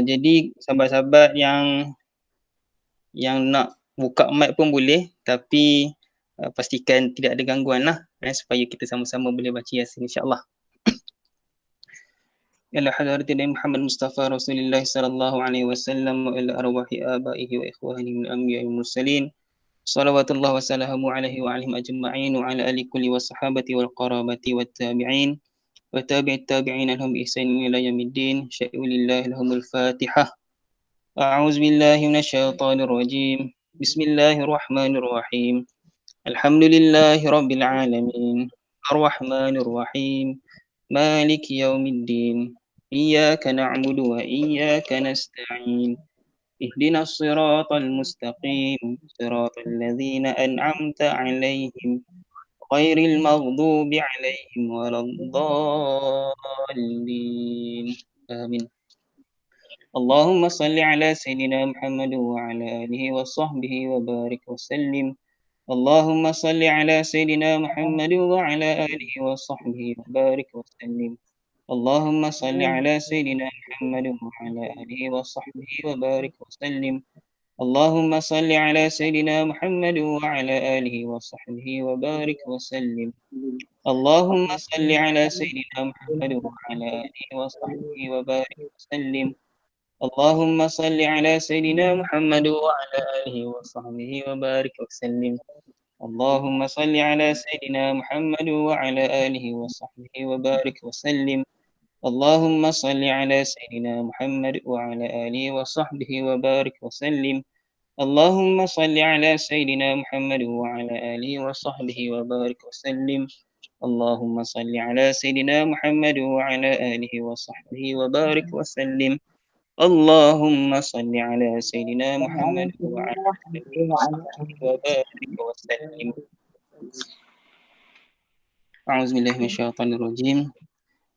Jadi sahabat-sahabat yang nak buka mic pun boleh, tapi pastikan tidak ada gangguan lah, supaya kita sama-sama boleh baca Yasin insya-Allah. إلى حضرة محمد مصطفى رسول الله صلى الله عليه وسلم وإلى أرواح آبائه وإخوانه من الأنبياء والمرسلين صلوات الله وسلامه عليه وعليهم أجمعين وعلى آل كل والصحابة والقرابة والتابعين وتابع التابعين لهم بإحسان إلى يوم الدين. شاء لله لهم الفاتحة. أعوذ بالله من الشيطان الرجيم. بسم الله الرحمن الرحيم. الحمد لله رب العالمين الرحمن الرحيم مالك يوم الدين إياك نعبد وإياك نستعين اهدنا الصراط المستقيم صراط الذين أنعمت عليهم غير المغضوب عليهم ولا الضالين آمين. اللهم صل على سيدنا محمد وعلى آله وصحبه وبارك وسلم. اللهم صل على سيدنا محمد وعلى آله وصحبه وبارك وسلم. اللهم صل على سيدنا محمد وعلى آله وصحبه وبارك وسلم. اللهم صل على سيدنا محمد وعلى آله وصحبه وبارك وسلم. اللهم صل على سيدنا محمد وعلى آله وصحبه وبارك وسلم. اللهم صل على سيدنا محمد وعلى آله وصحبه وبارك وسلم. اللهم صل على سيدنا محمد وعلى آله وصحبه وبارك وسلم. اللهم صل على سيدنا محمد وعلى آله وصحبه وبارك وسلم. اللهم صل على سيدنا محمد وعلى آله وصحبه وبارك وسلم. اللهم صل على سيدنا محمد وعلى آله وصحبه وبارك وسلم. اللهم صل على سيدنا محمد وعلى آله وصحبه وبارك وسلم. أعوذ بالله من الشيطان الرجيم.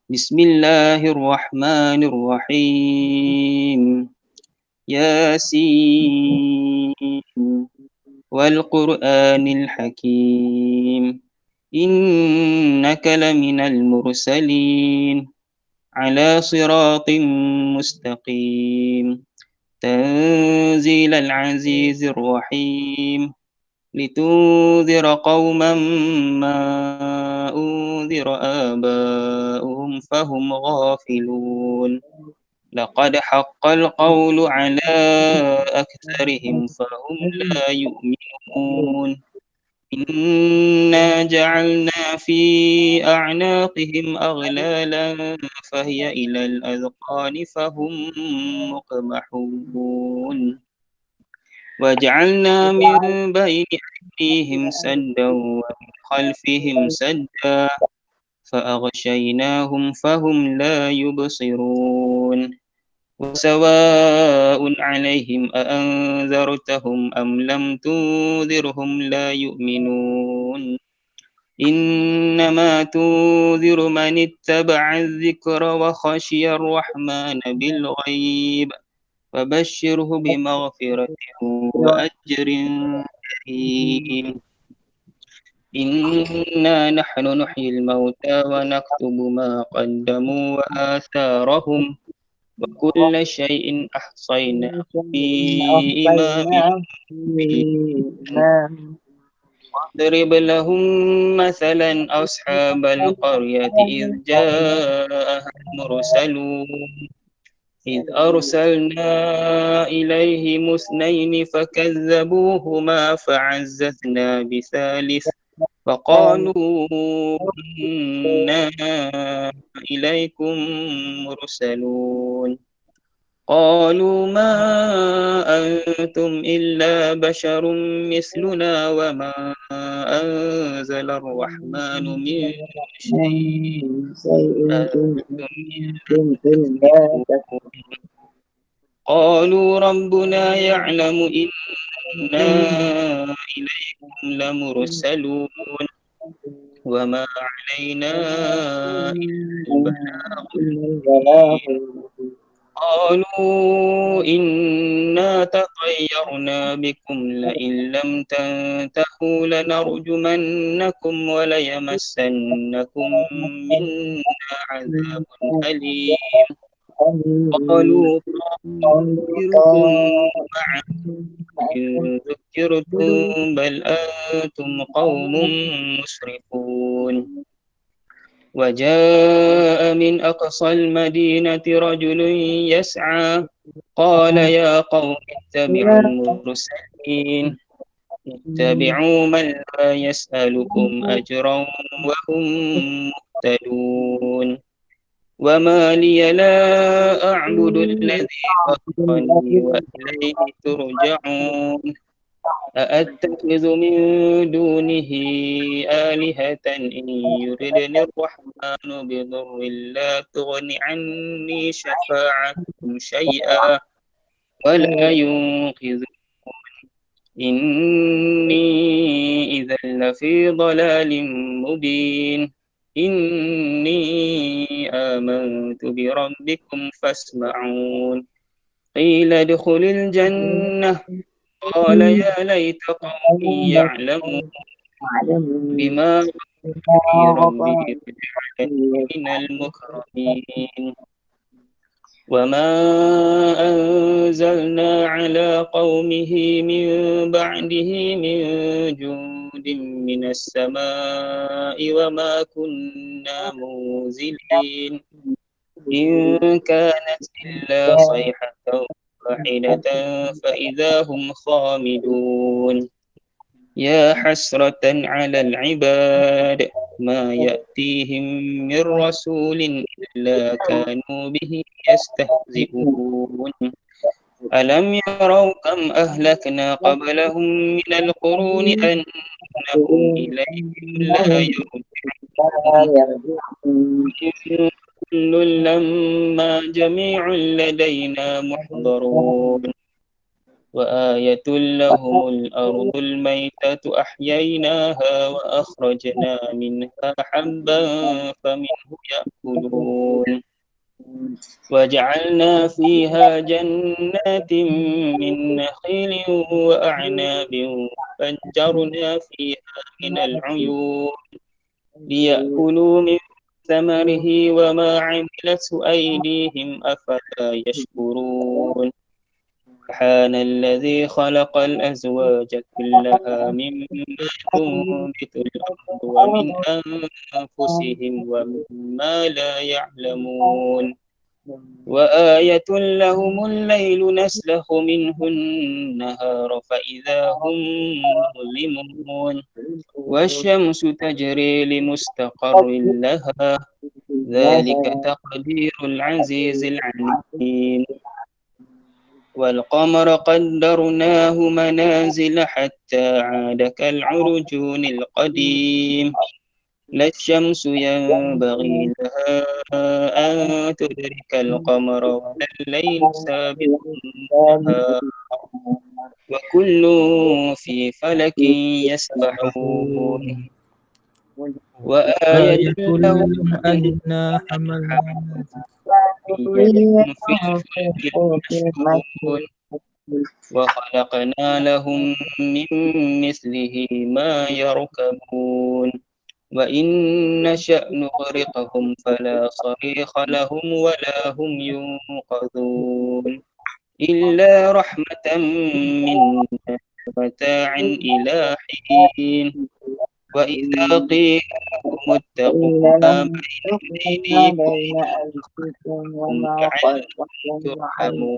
بسم الله الرحمن الرحيم. ياسين والقرآن الحكيم إنك لمن المرسلين على صراط مستقيم تنزيل العزيز الرحيم لتنذر قوما ما أنذر آباؤهم فهم غافلون لقد حق القول على أكثرهم فهم لا يؤمنون إنا جعلنا في أعناقهم أغلالا فهي إلى الأذقان فهم مقمحون وجعلنا من بين أيديهم سدا ومن خلفهم سدا فأغشيناهم فهم لا يبصرون وسواء عليهم أأنذرتهم أم لم تنذرهم لا يؤمنون إنما تنذر من اتبع الذكر وخشي الرحمن بالغيب فبشره بمغفرة وأجر كريم إنا نحن نحيي الموتى ونكتب ما قدموا وآثارهم وكل شيء أحصيناه في إمام مبين واضرب لهم مثلا أصحاب القرية إذ جاءها المرسلون إذ أرسلنا إليهم اثنين فكذبوهما فعززنا بثالث فقالوا إنا إليكم مرسلون قالوا ما أنتم إلا بشر مثلنا وما أنزل الرحمن من شيء أنتم إلا تكذبون قالوا ربنا يعلم إنا إليكم لمرسلون وما علينا إلا البلاغ قالوا إنا تطيرنا بكم لئن لم تنتهوا لنرجمنكم وليمسنكم منا عذاب أليم قالوا طائركم معكم إن ذكرتم بل أنتم قوم مسرفون. وجاء من أقصى المدينة رجل يسعى قال يا قوم اتبعوا المرسلين اتبعوا من لا يسألكم أجرا وهم مهتدون. وما لي لا أعبد الذي خلقني وإليه ترجعون. أأتخذ من دونه آلهة إن يردني الرحمن بضر لا تغن عني شفاعتهم شيئا ولا ينقذون. إني إذا لفي ضلال مبين. إني آمنت بربكم فاسمعون. قيل ادخل الجنة قال يا ليت قومي يعلمون بما غفر ربي وجعلني من المكرمين. وما أنزلنا على قومه من بعده من جند من السماء وما كنا منزلين. إن كانت إلا صيحة واحدة فإذا هم خامدون. يا حسرة على العباد ما يأتيهم من رسول إلا كانوا به يستهزئون. ألم يروا كم أهلكنا قبلهم من القرون أنهم إليهم لا يرجعون. كل لما جميع لدينا محضرون. وآية لهم الأرض الميتة أحييناها وأخرجنا منها حبا فمنه يأكلون. وجعلنا فيها جنات من نخيل وأعناب فجرنا فيها من العيون ليأكلوا من ثمره وما عملته أيديهم أفلا يشكرون. سبحان الذي خلق الأزواج كلها مما تنبت الأرض ومن أنفسهم ومما لا يعلمون. وآية لهم الليل نسلخ منه النهار فإذا هم مظلمون. والشمس تجري لمستقر لها ذلك تقدير العزيز العليم. والقمر قدرناه منازل حتى عاد كالعرجون القديم. لا الشمس ينبغي لها أن تدرك القمر ولا الليل سابق النهار وكل في فلك يسبحون. وآية آية لهم لهم أنا حملنا في الفلك المشحون وخلقنا لهم من مثله ما يركبون وإن نشأ نغرقهم فلا صريخ لهم ولا هم ينقذون إلا رحمة منا متاعا إلى حين. وإذا قيل لهم اتقوا ما بين أيديكم وخلفكم لعلكم ترحمون.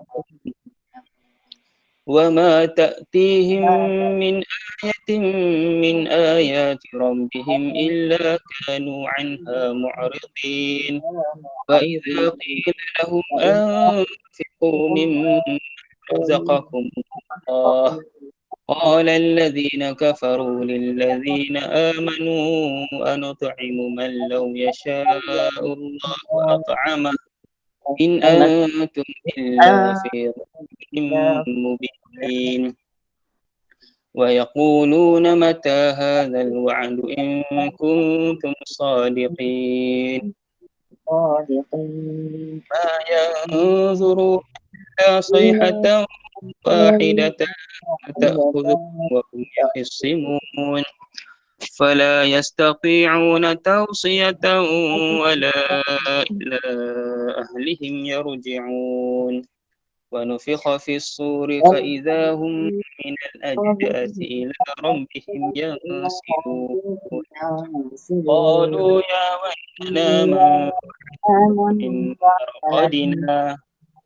وما تأتيهم من آية من آيات ربهم إلا كانوا عنها معرضين. وإذا قيل لهم أنفقوا مما رزقكم الله قال الذين كفروا للذين آمنوا أنطعم من لو يشاء الله أطعمه إن أنتم إلا في ضلال مبين. ويقولون متى هذا الوعد إن كنتم صادقين. ما ينظرون إلا صيحة واحدة تأخذهم وهم يخصمون. فلا يستطيعون توصية ولا إلى أهلهم يرجعون ونفخ في الصور فإذا هم من الأجداث إلى ربهم ينسلون قالوا يا ويلنا من من مرقدنا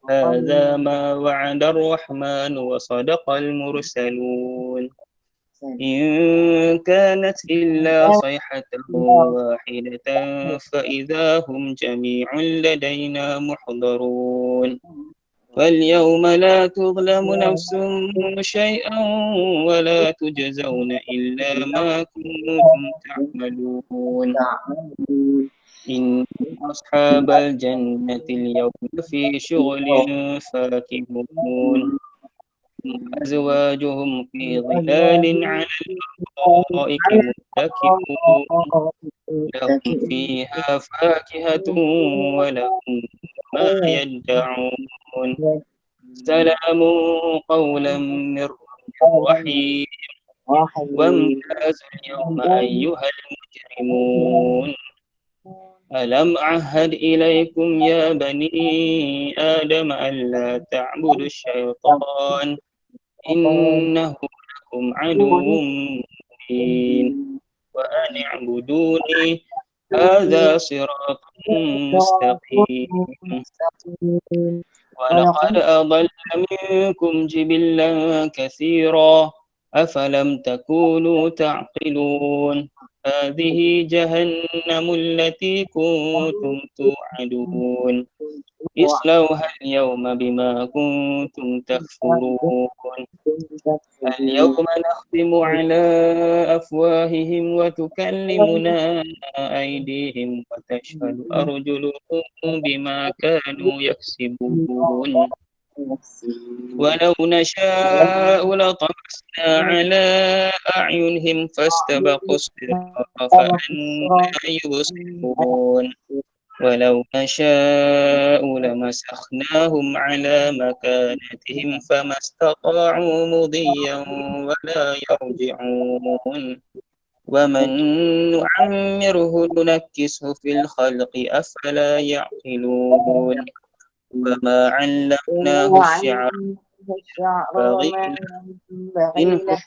هذا ما وعد الرحمن وصدق المرسلون إن كانت إلا صيحة واحدة فإذا هم جميع لدينا محضرون فاليوم لا تظلم نفس شيئا ولا تجزون إلا ما كنتم تعملون إن أصحاب الجنة اليوم في شغل فاكهون أزواجهم في ظلال على الأرائك متكئون لهم فيها فاكهة ولهم ما يدعون سلام قولا من رب رحيم وامتازوا اليوم أيها المجرمون ألم أعهد إليكم يا بني آدم ألا تعبدوا الشيطان إنه لكم عدو مبين وأن اعبدوني هذا صراط مستقيم ولقد أضل منكم جبلا كثيرا أفلم تكونوا تعقلون هذه جهنم التي كنتم توعدون اصلوها اليوم بما كنتم تكفرون اليوم نختم على أفواههم وتكلمنا أيديهم وتشهد أرجلهم بما كانوا يكسبون ولو نشاء لطمسنا على أعينهم فاستبقوا الصراط فأنا يبصرون ولو نشاء لمسخناهم على مكانتهم فما استطاعوا مضيا ولا يرجعون ومن نعمره ننكسه في الخلق أفلا يعقلون وما علمناه الشعر ينبغي له إن هو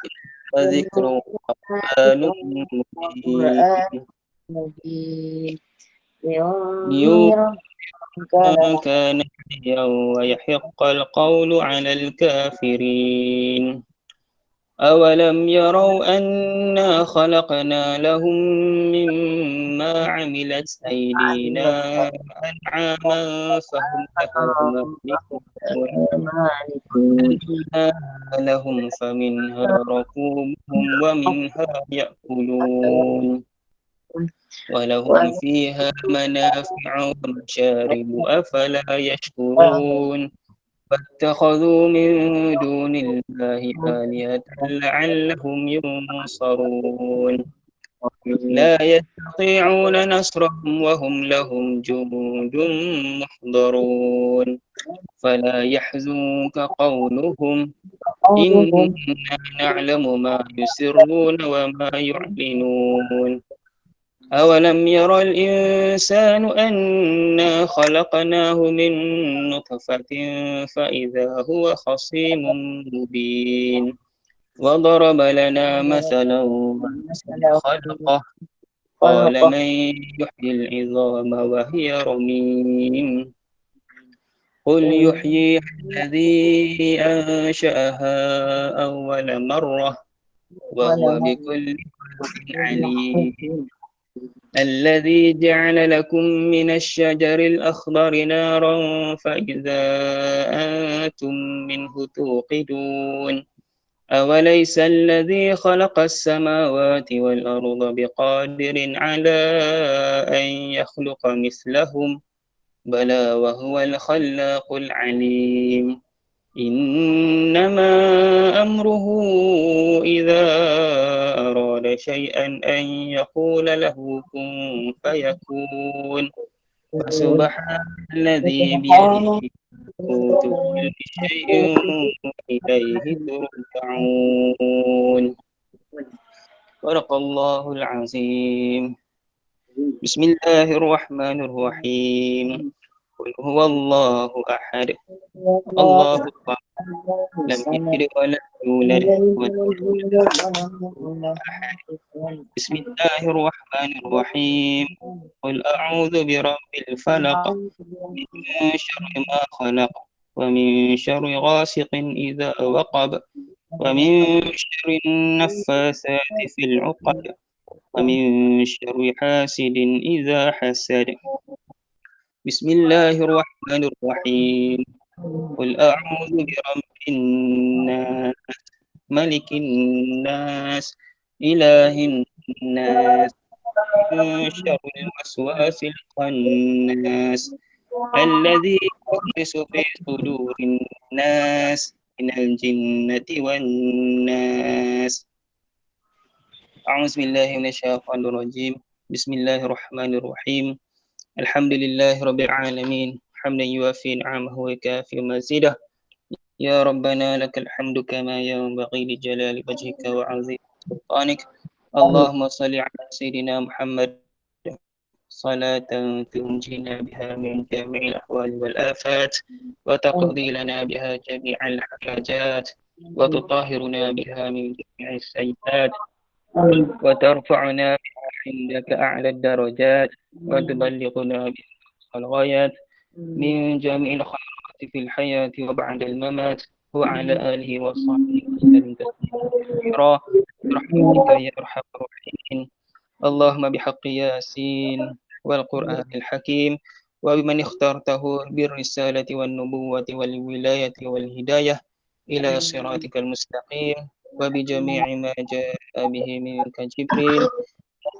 إلا ذكر وقرآن مبين لينذر من كان حيا ويحق القول على الكافرين أولم يروا أنا خلقنا لهم مما عملت أيدينا أنعاما فهم له مالكون أنعاما لهم فمنها ركوبهم ومنها يأكلون ولهم فيها منافع ومشارب أفلا يشكرون فاتخذوا من دون الله آلهة لعلهم ينصرون لا يستطيعون نصرهم وهم لهم جنود محضرون فلا يحزنك قولهم إنا نعلم ما يسرون وما يعلنون أولم ير الإنسان أنا خلقناه من نطفة فإذا هو خصيم مبين وضرب لنا مثلا ونسي خلقه قال من يحيي العظام وهي رميم قل يحييها الذي أنشأها أول مرة وهو بكل خلق عليم الذي جعل لكم من الشجر الأخضر نارا فإذا أنتم منه توقدون أوليس الذي خلق السماوات والأرض بقادر على أن يخلق مثلهم بلى وهو الخلاق العليم إنما أمره إذا أراد شيئا أن يقول له كن فيكون فسبحان الذي بيده ملكوت كل شيء وإليه ترجعون صدق الله العظيم. بسم الله الرحمن الرحيم. قل هو الله أحد الله الصمد لم يلد ولم يولد ولم يكن له كفوا أحد. بسم الله الرحمن الرحيم. قل أعوذ برب الفلق من شر ما خلق ومن شر غاسق إذا وقب ومن شر النفاثات في العقد ومن شر حاسد إذا حسد. بسم الله الرحمن الرحيم. قل أعوذ برب الناس ملك الناس إله الناس من شر الوسواس الخناس الذي يوسوس في صدور الناس من الجنة والناس. أعوذ بالله من الشيطان الرجيم. بسم الله الرحمن الرحيم. الحمد لله رب العالمين حمدا يوافي نعمه ويكافئ مزيده. يا ربنا لك الحمد كما ينبغي لجلال وجهك وعظيم سلطانك. اللهم صل على سيدنا محمد صلاة تنجينا بها من جميع الأحوال والآفات وتقضي لنا بها جميع الحاجات وتطهرنا بها من جميع السيئات وترفعنا بها عندك أعلى الدرجات وتبلغنا بها أقصى الغايات من جميع الخيرات في الحياة وبعد الممات وعلى آله وصحبه وسلم تسليما كثيرا برحمتك يا أرحم الراحمين. اللهم بحق ياسين والقرآن الحكيم وبمن اخترته بالرسالة والنبوة والولاية والهداية إلى صراطك المستقيم وبجميع ما جاء به منك جبريل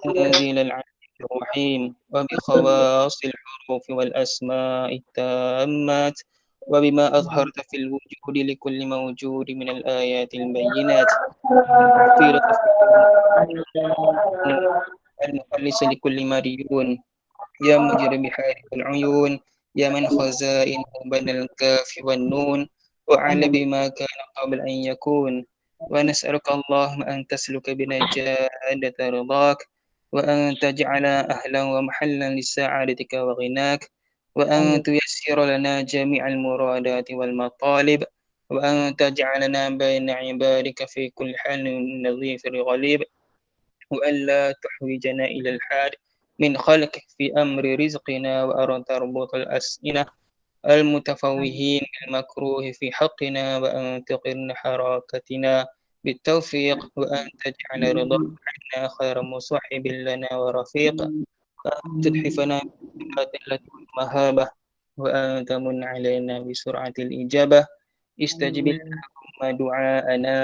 تنزيل العزيز الرحيم وبخواص الحروف والأسماء التامات وبما أظهرت في الوجود لكل موجود من الآيات البينات المفيدة في كل المخلص لكل مريون يا مجرم بحارب العيون يا من خزائنه بين الكاف والنون وعلى بما كان قبل أن يكون. ونسألك اللهم أن تسلك بنا جادة رضاك وأن تجعل أهلا ومحلا لسعادتك وغناك وأن تيسر لنا جميع المرادات والمطالب وأن تجعلنا بين عبادك في كل حال نظيف غليب وألا تحوجنا إلى الحال من خلقك في أمر رزقنا وأن تربط الأسئلة المتفوهين المكروه في حقنا وأن تقرن حركتنا بالتوفيق وأن تجعل رضاك عنا خير مصاحب لنا ورفيق وأن تتحفنا بالصفات التي المهابة وأن تمن علينا بسرعة الإجابة. استجب اللهم دعاءنا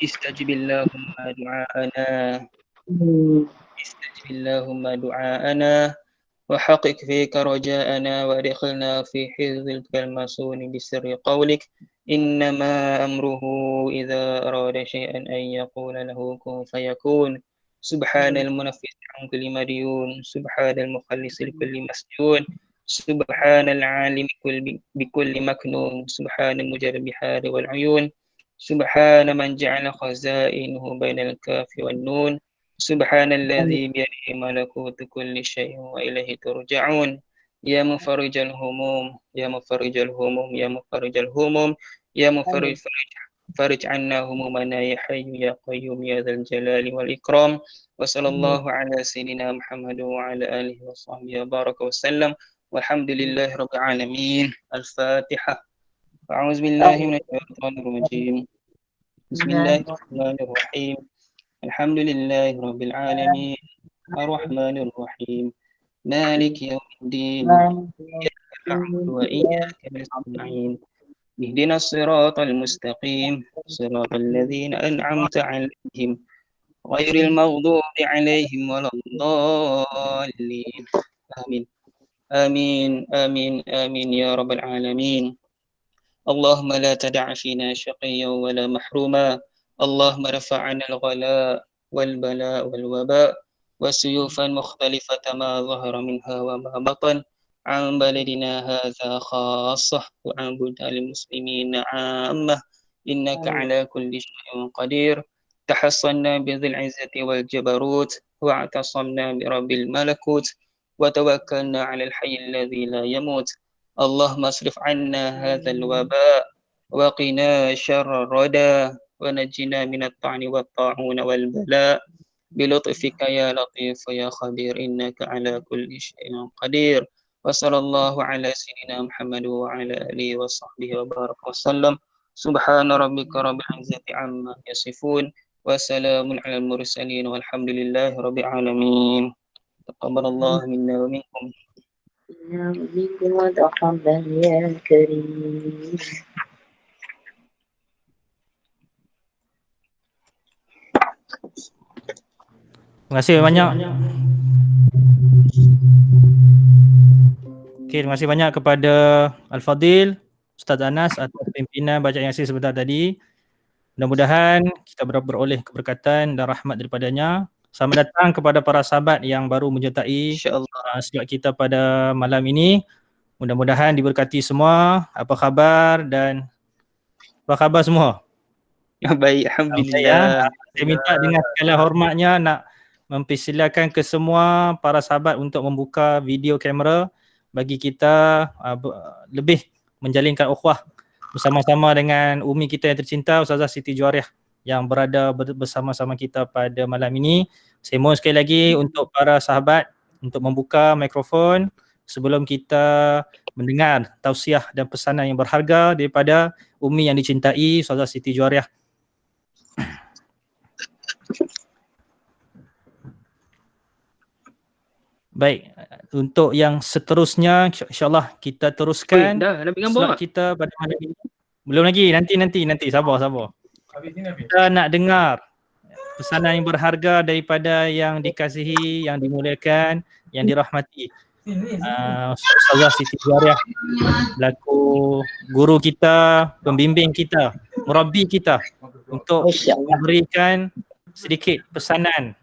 استجب اللهم دعاءنا استجب اللهم دعاءنا وحقق فيك رجاءنا وادخلنا في حفظك المصون بسر قولك إنما أمره إذا أراد شيئا أن يقول له كن فيكون. سبحان المنفس عن كل مديون سبحان المخلص لكل مسجون سبحان العالم بكل مكنون سبحان المجرب البحار والعيون سبحان من جعل خزائنه بين الكاف والنون سبحان الذي بيده ملكوت كل شيء وإليه ترجعون. يا مفرج الهموم يا مفرج الهموم يا مفرج الهموم يا مفرج فرج عنا همومنا يا حي يا قيوم يا ذا الجلال والإكرام. وصلى الله على سيدنا محمد وعلى آله وصحبه وبارك وسلم والحمد لله رب العالمين. الفاتحة. أعوذ بالله من الشيطان الرجيم. بسم الله الرحمن الرحيم. الحمد لله رب العالمين الرحمن الرحيم مالك يوم الدين إياك نعبد وإياك نستعين اهدنا الصراط المستقيم صراط الذين أنعمت عليهم غير المغضوب عليهم ولا الضالين. آمين آمين آمين آمين يا رب العالمين. اللهم لا تدع فينا شقيا ولا محروما. اللهم رفع عنا الغلاء والبلاء والوباء والسيوف المختلفة ما ظهر منها وما بطن عن بلدنا هذا خاصة وعن بلدان المسلمين عامة إنك على كل شيء قدير. تحصنا بذي العزة والجبروت واعتصمنا برب الملكوت وتوكلنا على الحي الذي لا يموت. اللهم اصرف عنا هذا الوباء وقنا شر الردى ونجنا من الطعن والطاعون والبلاء بلطفك يا لطيف يا خبير إنك على كل شيء قدير. وصلى الله على سيدنا محمد وعلى آله وصحبه وبارك وسلم. سبحان ربك رب العزة عما يصفون وسلام على المرسلين والحمد لله رب العالمين. تقبل الله منا ومنكم. منكم وتقبل يا كريم. Terima kasih banyak. Okey, terima kasih banyak kepada Al-Fadil Ustaz Anas atas pimpinan bacaan Yasin sebentar tadi. Mudah-mudahan kita beroleh keberkatan dan rahmat daripadanya. Selamat datang kepada para sahabat yang baru menyertai slot kita pada malam ini. Mudah-mudahan diberkati semua. Apa khabar dan apa khabar semua? Baik, alhamdulillah. Saya minta dengan segala hormatnya nak mempersilakan ke semua para sahabat untuk membuka video kamera bagi kita lebih menjalinkan ukhuwah bersama-sama dengan Umi kita yang tercinta Ustazah Siti Juwariah yang berada bersama-sama kita pada malam ini. Saya mohon sekali lagi untuk para sahabat untuk membuka mikrofon sebelum kita mendengar tausiah dan pesanan yang berharga daripada Umi yang dicintai Ustazah Siti Juwariah. Baik, untuk yang seterusnya insya-Allah kita teruskan slot kita pada malam ini. Belum lagi, nanti sabar. Kita nak dengar pesanan yang berharga daripada yang dikasihi, yang dimuliakan, yang dirahmati Ustazah Siti Juwariah, selaku guru kita, pembimbing kita, murabbi kita, untuk memberikan sedikit pesanan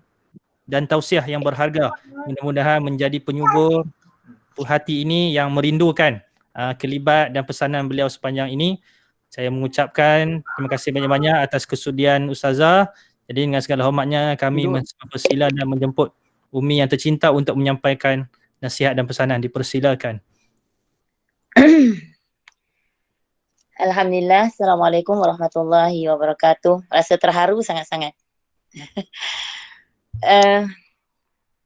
dan tausiah yang berharga. Mudah-mudahan menjadi penyubur hati ini yang merindukan kelibat dan pesanan beliau sepanjang ini. Saya mengucapkan terima kasih banyak-banyak atas kesudian Ustazah. Jadi dengan segala hormatnya kami mempersila dan menjemput Umi yang tercinta untuk menyampaikan nasihat dan pesanan. Dipersilakan. Alhamdulillah. Assalamualaikum warahmatullahi wabarakatuh. Rasa terharu sangat-sangat.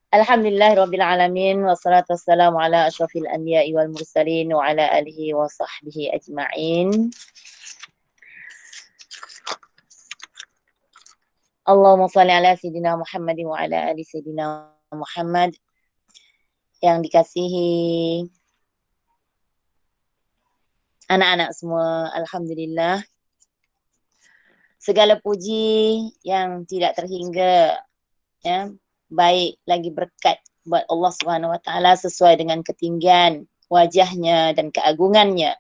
Alhamdulillah Rabbil Alamin. Wassalatu wassalamu ala ashrafil anbiya'i wal mursalin wa ala alihi wa sahbihi ajma'in. Allahumma salli ala Sayyidina Muhammadin wa ala ali Sayyidina Muhammad. Yang dikasihi anak-anak semua, alhamdulillah. Segala puji yang tidak terhingga, ya, baik lagi berkat buat Allah Subhanahu Wa Taala sesuai dengan ketinggian wajahnya dan keagungannya,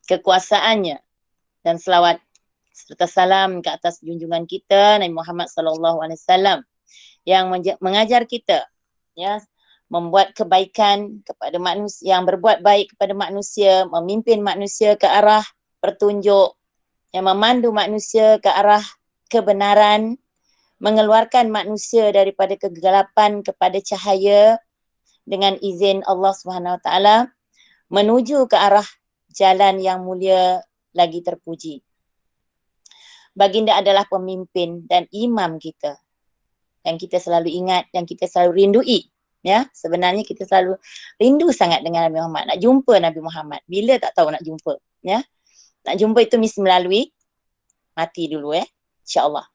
kekuasaannya, dan selawat serta salam ke atas junjungan kita Nabi Muhammad sallallahu alaihi wasallam yang mengajar kita, ya, membuat kebaikan kepada manusia, yang berbuat baik kepada manusia, memimpin manusia ke arah petunjuk, yang memandu manusia ke arah kebenaran, mengeluarkan manusia daripada kegelapan kepada cahaya dengan izin Allah Subhanahu Wa Taala, menuju ke arah jalan yang mulia lagi terpuji. Baginda adalah pemimpin dan imam kita yang kita selalu ingat, yang kita selalu rindui. Ya, sebenarnya kita selalu rindu sangat dengan Nabi Muhammad, nak jumpa Nabi Muhammad. Bila tak tahu nak jumpa, ya. Nak jumpa itu mesti melalui mati dulu, insya-Allah.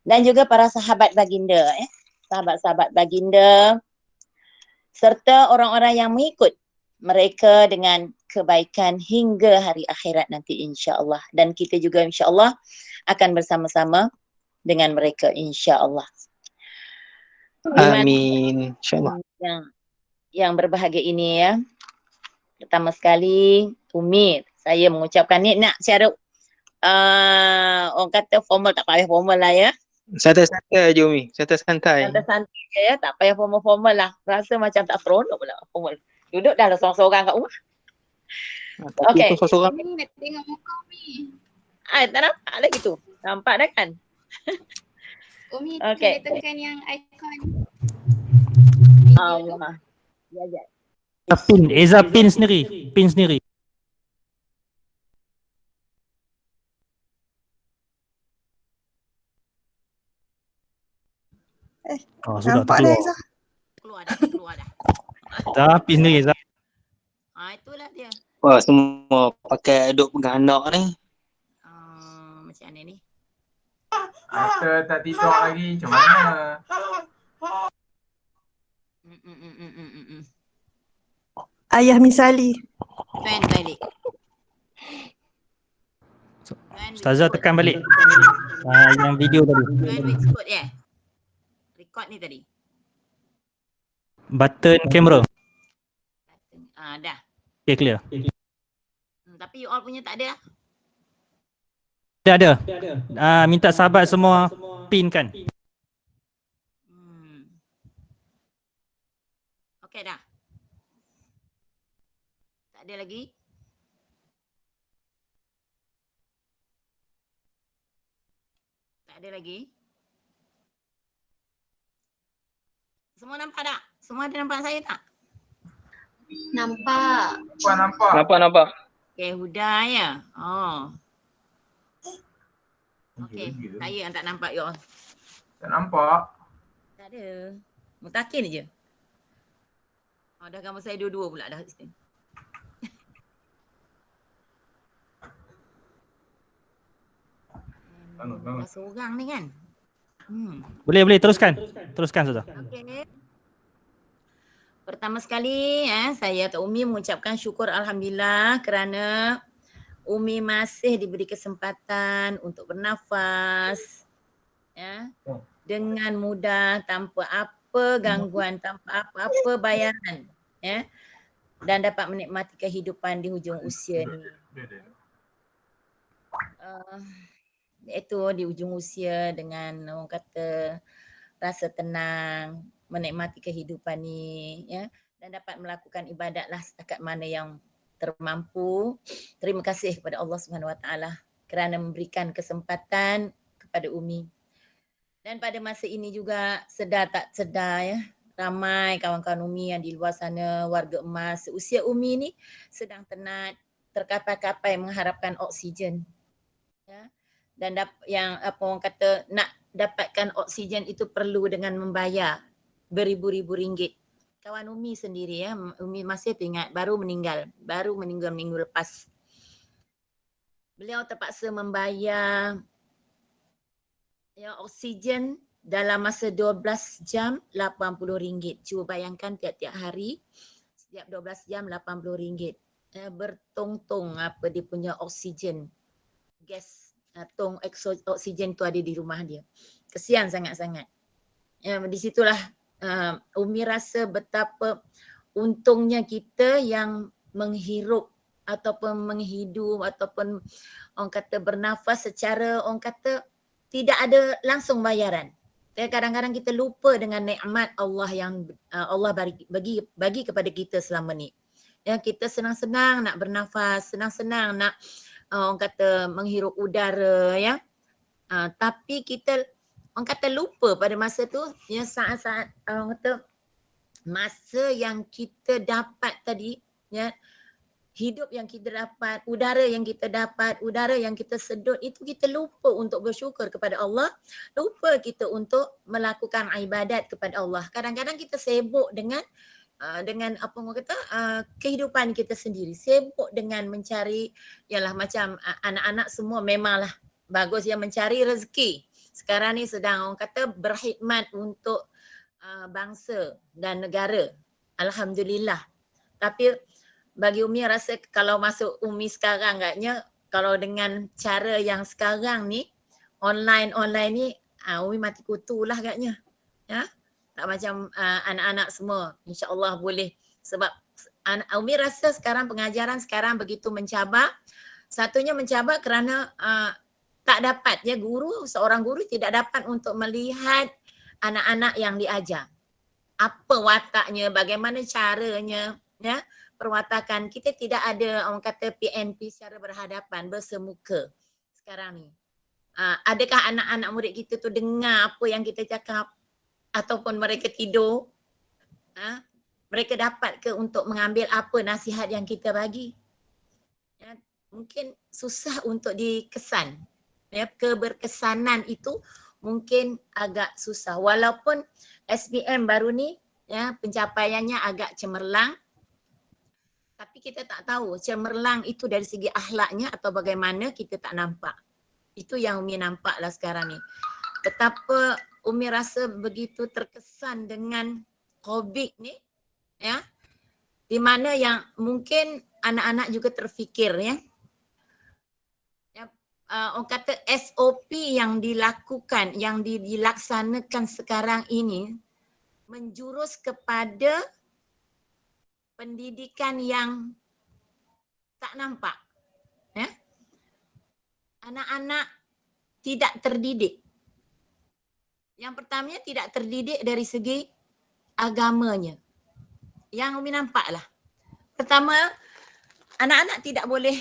Dan juga para sahabat baginda, sahabat-sahabat baginda serta orang-orang yang mengikut mereka dengan kebaikan hingga hari akhirat nanti, insya-Allah. Dan kita juga insya-Allah akan bersama-sama dengan mereka, insya-Allah. Amin, insya-Allah. Yang berbahagia ini, ya. Pertama sekali, Umi, saya mengucapkan ni nak secara orang kata formal, tak payah formal lah, ya. Santai-santai je Umi, santai-santai. Santai-santai je, ya, tak payah formal-formal lah. Rasa macam tak seronok pula formal. Duduk dah seorang-seorang kat rumah. Okey. Seorang-seorang. Nak tengok muka Umi. Tak nampak lagi tu. Nampak dah kan? Umi Okey. kena tekan yang ikon video tu. Allah. Ya, ya. Eza pin sendiri. Pin sendiri. Oh, sudah Nampak dah terkeluar. Eza. Keluar dah. Dah pin sendiri Eza. Itulah dia. Wah, semua pakai Adobe penganak ni. Macam mana ni? After tak tidur lagi, macam mana? Ayah Misali. Fan balik. Ustazah tekan balik. Yang video tadi. Fan with spot ya? Record ni tadi. Button kamera. Dah. Okay, clear. Tapi you all punya tak ada. Ada. Minta sahabat semua pin kan. Okey dah. Tak ada lagi. Tak ada lagi. Semua nampak tak? Semua ada nampak saya tak? Nampak. Nampak. Okey, Huda ya. Oh. Okey, saya yang tak nampak you all. Tak nampak. Tak ada. Mutakin je. Dah gambar saya dua-dua pula dah. Dah seorang ni kan? Boleh teruskan. Teruskan Ustazah. Okey. Pertama sekali saya Tok Umi mengucapkan syukur alhamdulillah kerana Umi masih diberi kesempatan untuk bernafas dengan mudah tanpa apa gangguan, tanpa apa-apa bayaran dan dapat menikmati kehidupan di hujung usia ni. Iaitu di hujung usia dengan orang kata rasa tenang, menikmati kehidupan ni dan dapat melakukan ibadatlah setakat mana yang termampu. Terima kasih kepada Allah Subhanahu Wa Taala kerana memberikan kesempatan kepada Umi. Dan pada masa ini juga sedar tak sedar ramai kawan-kawan Umi yang di luar sana, warga emas seusia Umi ni sedang tenat, terkapai-kapai mengharapkan oksigen. Dan yang apa orang kata nak dapatkan oksigen itu perlu dengan membayar beribu-ribu ringgit. Kawan Umi sendiri Umi masih teringat baru meninggal minggu lepas. Beliau terpaksa membayar oksigen dalam masa 12 jam RM80. Cuba bayangkan tiap-tiap hari setiap 12 jam RM80. Bertong-tong apa dia punya oksigen. Gas tong oksigen tu ada di rumah dia. Kesian sangat-sangat. Di situlah Umi rasa betapa untungnya kita yang menghirup ataupun menghidup ataupun orang kata bernafas secara orang kata tidak ada langsung bayaran. Kadang-kadang kita lupa dengan nikmat Allah yang Allah bagi kepada kita selama ni. Kita senang-senang nak bernafas, senang-senang nak orang kata menghirup udara tapi kita orang kata lupa pada masa tu saat-saat orang kata masa yang kita dapat tadi hidup yang kita dapat, udara yang kita dapat, udara yang kita sedut itu kita lupa untuk bersyukur kepada Allah, lupa kita untuk melakukan ibadat kepada Allah. Kadang-kadang kita sibuk dengan apa orang kata kehidupan kita sendiri, sibuk dengan mencari macam anak-anak semua memanglah bagus yang mencari rezeki. Sekarang ni sedang orang kata berkhidmat untuk bangsa dan negara. Alhamdulillah. Tapi bagi Umi rasa kalau masuk Umi sekarang agaknya kalau dengan cara yang sekarang ni online ni Umi mati kutu lah agaknya. Tak macam anak-anak semua insya-Allah boleh sebab Umi rasa sekarang pengajaran sekarang begitu mencabar. Satunya mencabar kerana tak dapat seorang guru tidak dapat untuk melihat anak-anak yang diajar. Apa wataknya, bagaimana caranya perwatakan. Kita tidak ada orang kata PNP secara berhadapan, bersemuka sekarang ni. Adakah anak-anak murid kita tu dengar apa yang kita cakap ataupun mereka tidur? Mereka dapat ke untuk mengambil apa nasihat yang kita bagi? Ya, mungkin susah untuk dikesan. Ya, keberkesanan itu mungkin agak susah. Walaupun SPM baru ni ya pencapaiannya agak cemerlang, tapi kita tak tahu cemerlang itu dari segi akhlaknya atau bagaimana, kita tak nampak. Itu yang Umi nampaklah sekarang ni. Betapa Umi rasa begitu terkesan dengan COVID ni, ya, di mana yang mungkin anak-anak juga terfikir, ya. Orang kata SOP yang dilakukan, yang dilaksanakan sekarang ini menjurus kepada pendidikan yang tak nampak, ya. Anak-anak tidak terdidik. Yang pertamanya tidak terdidik dari segi agamanya. Yang Umi nampak lah. Pertama, anak-anak tidak boleh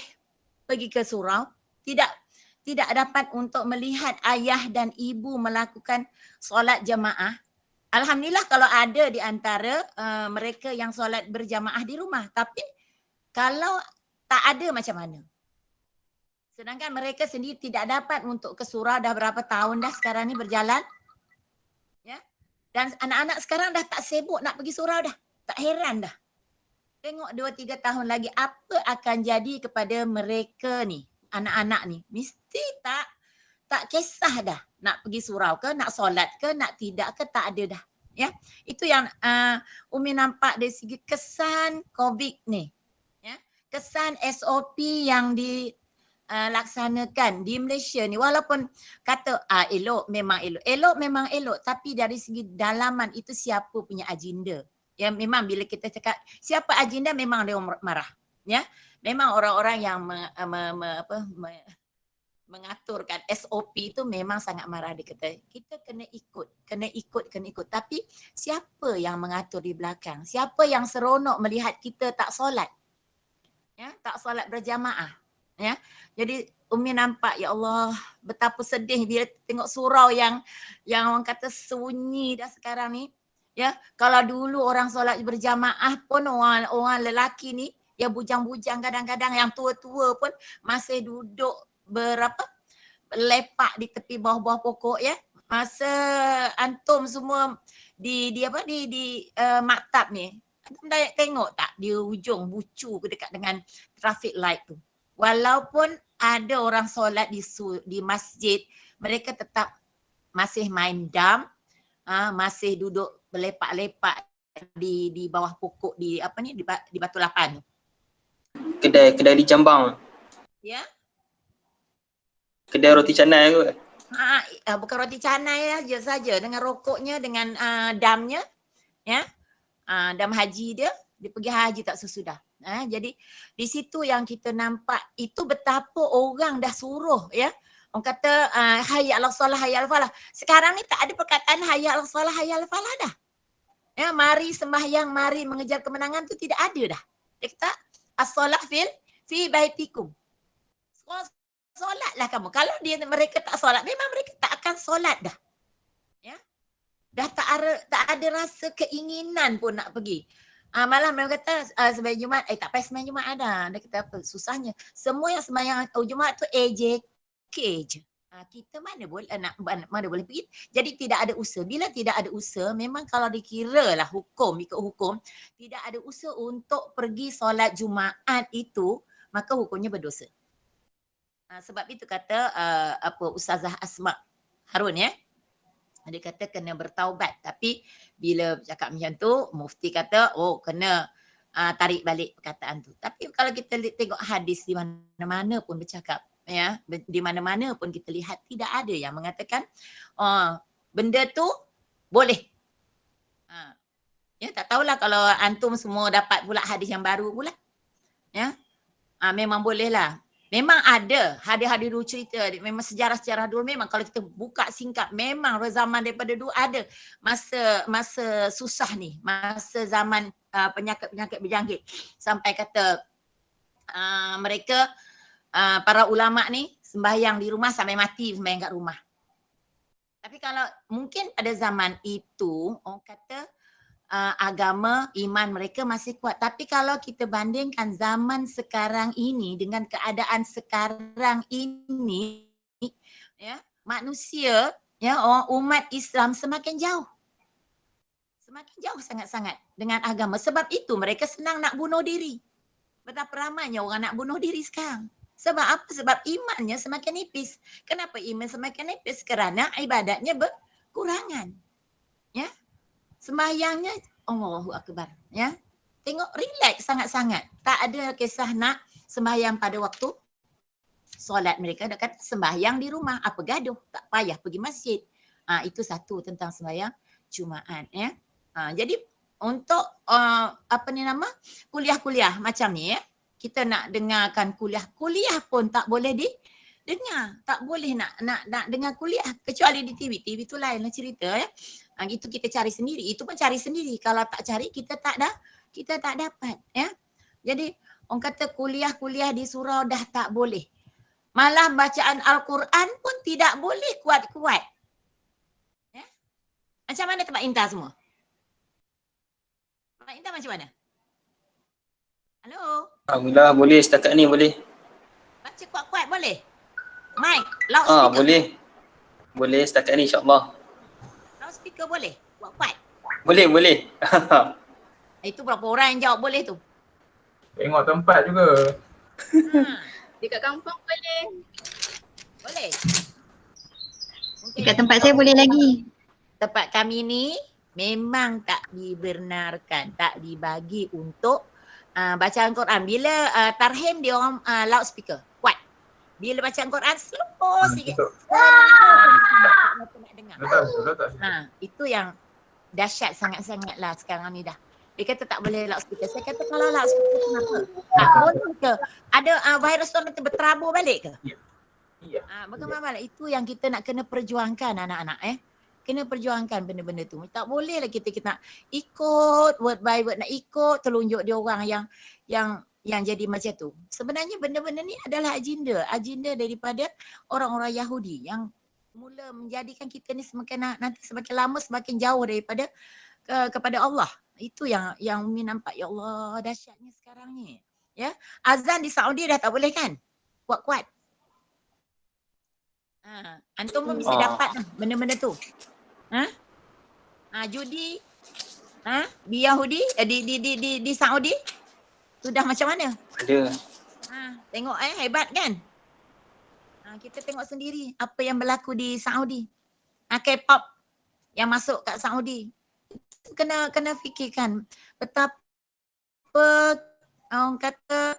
pergi ke surau, tidak dapat untuk melihat ayah dan ibu melakukan solat jemaah. Alhamdulillah kalau ada di antara mereka yang solat berjamaah di rumah. Tapi kalau tak ada macam mana? Sedangkan mereka sendiri tidak dapat untuk ke surau dah berapa tahun dah sekarang ni berjalan. Ya. Dan anak-anak sekarang dah tak sibuk nak pergi surau dah. Tak heran dah. Tengok 2-3 tahun lagi apa akan jadi kepada mereka ni, anak-anak ni. Mesti tak kisah dah nak pergi surau ke, nak solat ke, nak tidak ke, tak ada dah. Ya. Itu yang Umi nampak dari segi kesan COVID ni. Ya. Kesan SOP yang dilaksanakan di Malaysia ni, walaupun kata elok memang elok, tapi dari segi dalaman itu siapa punya agenda. Ya, memang bila kita cakap siapa agenda memang dia marah, ya. Memang orang-orang yang mengaturkan SOP itu memang sangat marah. Dia kata kita kena ikut. Tapi siapa yang mengatur di belakang? Siapa yang seronok melihat kita tak solat? Ya, tak solat berjamaah. Ya. Jadi Umi nampak, ya Allah, betapa sedih bila tengok surau yang orang kata sunyi dah sekarang ni. Ya, kalau dulu orang solat berjamaah pun orang lelaki ni, ya bujang-bujang kadang-kadang yang tua-tua pun masih duduk lepak di tepi bawah-bawah pokok, ya. Masa antum semua di maktab ni, antum tengok tak di ujung bucu dekat dengan traffic light tu. Walaupun ada orang solat di masjid, mereka tetap masih main dam, masih duduk berlepak-lepak di bawah pokok di Batu Lapan. Kedai di Jambang. Ya. Kedai roti canai ke? Bukan roti canai saja dengan rokoknya, dengan damnya, ya. Dam haji dia pergi haji tak sesudah. Jadi di situ yang kita nampak itu betapa orang dah suruh, ya. Orang kata hayya 'alas solah, hayya 'alal falah. Sekarang ni tak ada perkataan hayya 'alas solah, hayya 'alal falah dah. Ya, mari sembahyang, mari mengejar kemenangan tu tidak ada dah. Dia kata as-solah fi baitikum. Solatlah kamu. Kalau mereka tak solat, memang mereka tak akan solat dah. Ya. Dah tak ada rasa keinginan pun nak pergi. Malah mereka kata sembahyang Jumaat, tak payah sembahyang Jumaat ada. Dia kata apa? Susahnya. Semua yang sembahyang Jumaat tu AJK je. Kita mana boleh pergi. Jadi tidak ada usaha. Bila tidak ada usaha, memang kalau dikira lah ikut hukum, tidak ada usaha untuk pergi solat Jumaat itu, maka hukumnya berdosa. Sebab itu kata Ustazah Asma Harun, ya. Dia kata kena bertaubat. Tapi bila cakap macam tu, mufti kata kena tarik balik perkataan tu. Tapi kalau kita tengok hadis di mana-mana pun bercakap, ya, di mana-mana pun kita lihat tidak ada yang mengatakan benda tu boleh. Ya, tak tahulah kalau antum semua dapat pula hadis yang baru pula. Ya. Memang boleh lah. Memang ada hadis-hadis dulu cerita, memang sejarah-sejarah dulu, memang kalau kita buka singkap, memang zaman daripada dulu ada masa susah ni, masa zaman penyakit-penyakit berjangkit, sampai kata mereka para ulama ni sembahyang di rumah sampai mati sembahyang kat rumah. Tapi kalau mungkin pada zaman itu orang kata agama, iman mereka masih kuat. Tapi kalau kita bandingkan zaman sekarang ini dengan keadaan sekarang ini, ya, manusia, ya, umat Islam semakin jauh. Semakin jauh sangat-sangat dengan agama. Sebab itu mereka senang nak bunuh diri. Betapa ramainya orang nak bunuh diri sekarang. Sebab apa? Sebab imannya semakin nipis. Kenapa iman semakin nipis? Kerana ibadatnya berkurangan. Ya. Sembahyangnya Allahu Akbar. Ya. Tengok relax sangat-sangat. Tak ada kisah nak sembahyang pada waktu solat. Mereka dah kata sembahyang di rumah. Apa gaduh? Tak payah pergi masjid. Itu satu tentang sembahyang Jumaat. Ya. Jadi untuk kuliah-kuliah macam ni, ya, kita nak dengarkan kuliah pun tak boleh didengar, tak boleh nak dengar kuliah kecuali di TV. TV tu lain lah cerita, ya. Itu kita cari sendiri, itu pun cari sendiri. Kalau tak cari kita tak dapat, ya. Jadi orang kata kuliah-kuliah di surau dah tak boleh. Malah bacaan Al-Quran pun tidak boleh kuat-kuat. Ya. Macam mana tempat Inta semua? Mak Intan macam mana? Halo? Alhamdulillah boleh setakat ni boleh. Baca kuat-kuat boleh? Mic, loudspeaker. Boleh. Boleh setakat ni insya-Allah. Loudspeaker boleh? Kuat-kuat? Boleh. Itu berapa orang yang jawab boleh tu? Tengok tempat juga. Dekat kampung boleh. Boleh? Dekat tempat saya boleh lagi. Tempat kami ni memang tak dibenarkan, tak dibagi untuk bacaan Quran. Bila tarhim dia orang loudspeaker, kuat. Bila bacaan Quran slow sikit. Nak dengar. Itu yang dahsyat sangat-sangat lah sekarang ni dah. Dia kata tak boleh loudspeaker. Saya kata kalau loudspeaker kenapa? Tak boleh ke? Ada virus tu nanti berterabur balik ke? Ya. Bagaimana? Itu yang kita nak kena perjuangkan anak-anak, kena perjuangkan benda-benda tu. Tak boleh lah kita nak ikut word by word, nak ikut telunjuk dia orang yang jadi macam tu. Sebenarnya benda-benda ni adalah agenda daripada orang-orang Yahudi yang mula menjadikan kita ni nanti semakin lama semakin jauh daripada kepada Allah. Itu yang Umi nampak, ya Allah dahsyatnya sekarang ni. Ya, azan di Saudi dah tak boleh kan? Kuat-kuat. Antum pun mesti dapat benda-benda tu. Judi di Yahudi di Saudi sudah macam mana? Ada. Tengok hebat kan? Kita tengok sendiri apa yang berlaku di Saudi. K-pop yang masuk kat Saudi. Kena fikirkan betapa orang kata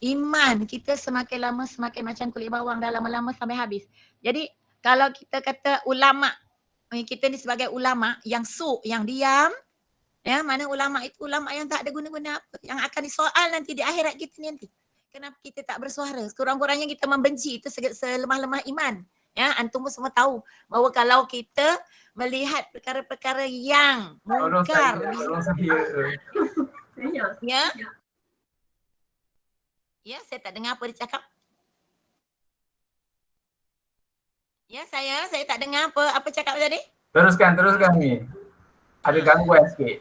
iman kita semakin lama semakin macam kulit bawang, dah lama-lama sampai habis. Jadi kalau kita kata ulama, kita ni sebagai ulama yang yang diam, ya, mana ulama itu ulama yang tak ada guna-guna apa, yang akan disoal nanti di akhirat kita nanti. Kenapa kita tak bersuara? Sekurang-kurangnya kita membenci, itu selemah-lemah iman. Ya, antum pun semua tahu bahawa kalau kita melihat perkara-perkara yang mungkar, ya, saya tak dengar apa dia cakap. Ya, saya tak dengar apa cakap tadi. Teruskan ni. Ada gangguan sikit.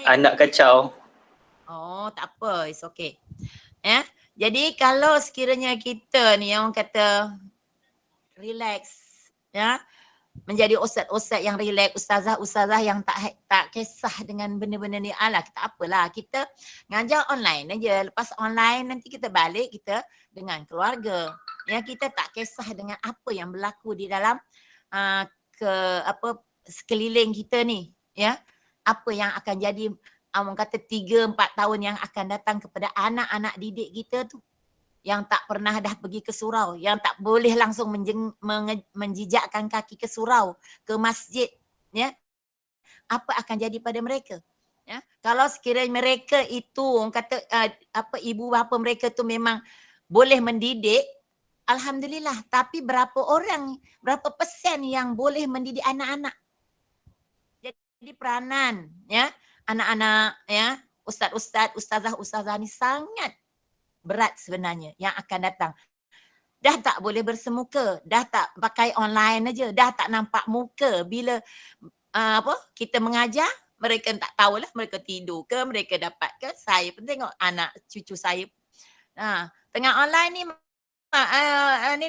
Anak kacau. Tak apa, it's okay. Ya, jadi kalau sekiranya kita ni yang kata relax, ya, menjadi ustaz-ustaz yang relax, ustazah-ustazah yang tak kisah dengan benda-benda ni, kita apalah, kita ngajar online aja. Lepas online nanti kita balik kita dengan keluarga. Ya, kita tak kisah dengan apa yang berlaku di dalam sekeliling kita ni, ya. Apa yang akan jadi orang kata 3-4 tahun yang akan datang kepada anak-anak didik kita tu, yang tak pernah dah pergi ke surau, yang tak boleh langsung menjijakkan kaki ke surau, ke masjid, ya. Apa akan jadi pada mereka? Ya, kalau sekiranya mereka itu orang kata ibu bapa mereka tu memang boleh mendidik, alhamdulillah. Tapi berapa persen yang boleh mendidik anak-anak? Jadi peranan, ya, anak-anak, ya, ustaz-ustaz, ustazah-ustazah ni sangat berat sebenarnya yang akan datang. dah tak boleh bersemuka, dah tak pakai online aja, dah tak nampak muka. Bila kita mengajar, mereka tak tahulah, mereka tidur ke, mereka dapat ke. Saya pun tengok anak cucu saya. Tengah online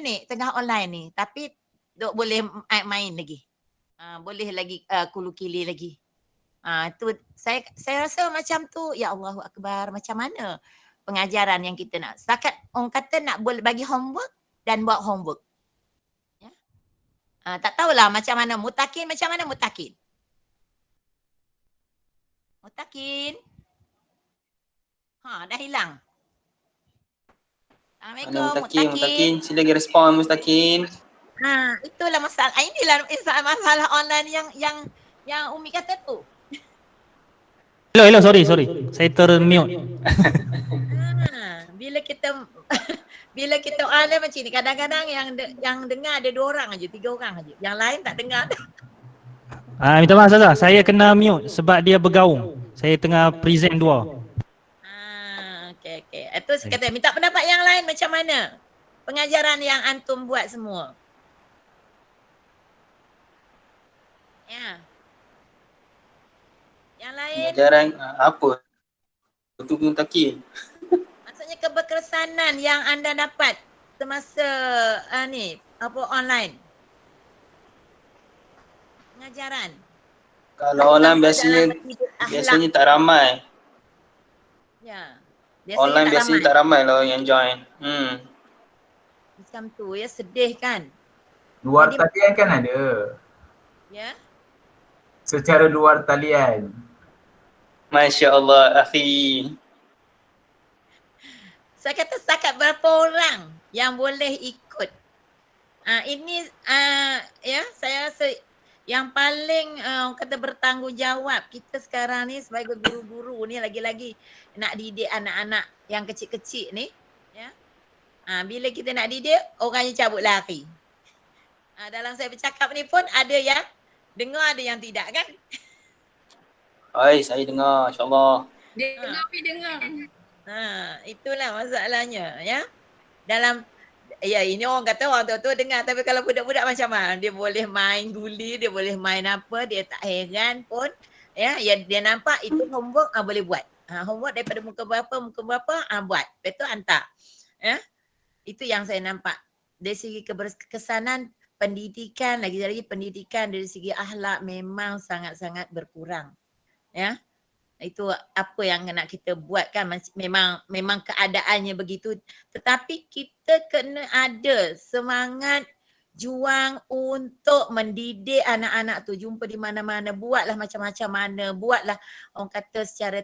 ni, tengah online ni, tapi dok boleh main lagi. Boleh lagi kulu-kili lagi. Tu saya rasa macam tu, ya Allahu Akbar, macam mana pengajaran yang kita nak. Setakat orang kata nak boleh bagi homework dan buat homework. Ya. Tak tahulah macam mana Mutakin, macam mana Mutakin? Mutakin. Dah hilang. Assalamualaikum Mutakin, sila lagi respon Mutakin. Itulah masalah. Inilah masalah online yang Umi kata tu. Hello, sorry. Saya termute. Bila kita online macam ni, kadang-kadang yang dengar ada 2 orang aja, 3 orang aja. Yang lain tak dengar dah. Minta maaf Ustazah, saya kena mute sebab dia bergaung. Saya tengah present 2. Okey. Itu kata minta pendapat yang lain macam mana pengajaran yang antum buat semua. Ya. Yang lain. Pengajaran apa? Untuk Mutakin. Maksudnya keberkesanan yang anda dapat semasa online. Pengajaran. Kalau online biasanya tak ramai. Ya. Online biasanya tak ramai lah yang join. Macam tu ya, sedih kan. Luar talian kan ada. Ya. Secara luar talian. Masya Allah, akhi. Saya kata setakat berapa orang yang boleh ikut. Ini saya rasa yang paling kata bertanggungjawab kita sekarang ni sebagai guru-guru ni, lagi-lagi nak didik anak-anak yang kecil-kecil ni, ya. Bila kita nak didik, orangnya cabut lari. Dalam saya bercakap ni pun ada yang dengar, ada yang tidak kan? Saya dengar, insyaAllah. Dengar. Itulah masalahnya, ya. Ini orang kata orang tua dengar, tapi kalau budak-budak macam mana? Dia boleh main guli, dia boleh main apa, dia tak heran pun. Ya, dia nampak itu homework boleh buat. Homework daripada muka berapa buat. Lepas tu hantar. Ya. Itu yang saya nampak. Dari segi keberkesanan pendidikan, lagi-lagi pendidikan dari segi akhlak memang sangat-sangat berkurang. Ya. Itu apa yang nak kita buat kan, memang keadaannya begitu, tetapi kita kena ada semangat juang untuk mendidik anak-anak tu. Jumpa di mana-mana, buatlah macam-macam mana, buatlah orang kata secara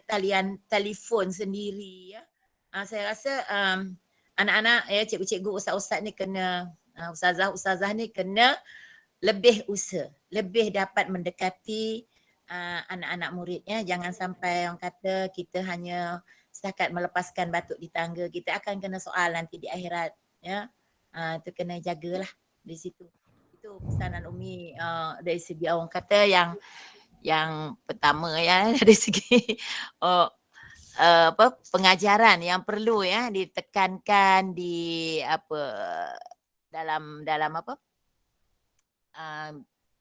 telefon sendiri, ya. Saya rasa anak-anak, ya, cikgu-cikgu, ustaz-ustaz ni kena, ustazah-ustazah ni kena lebih usaha, lebih dapat mendekati anak-anak muridnya. Jangan sampai orang kata kita hanya setakat melepaskan batuk di tangga, kita akan kena soal nanti di akhirat, ya. Itu kena jagalah di situ. Itu pesanan Umi dari segi orang kata yang pertama, ya, dari segi pengajaran yang perlu, ya, ditekankan di dalam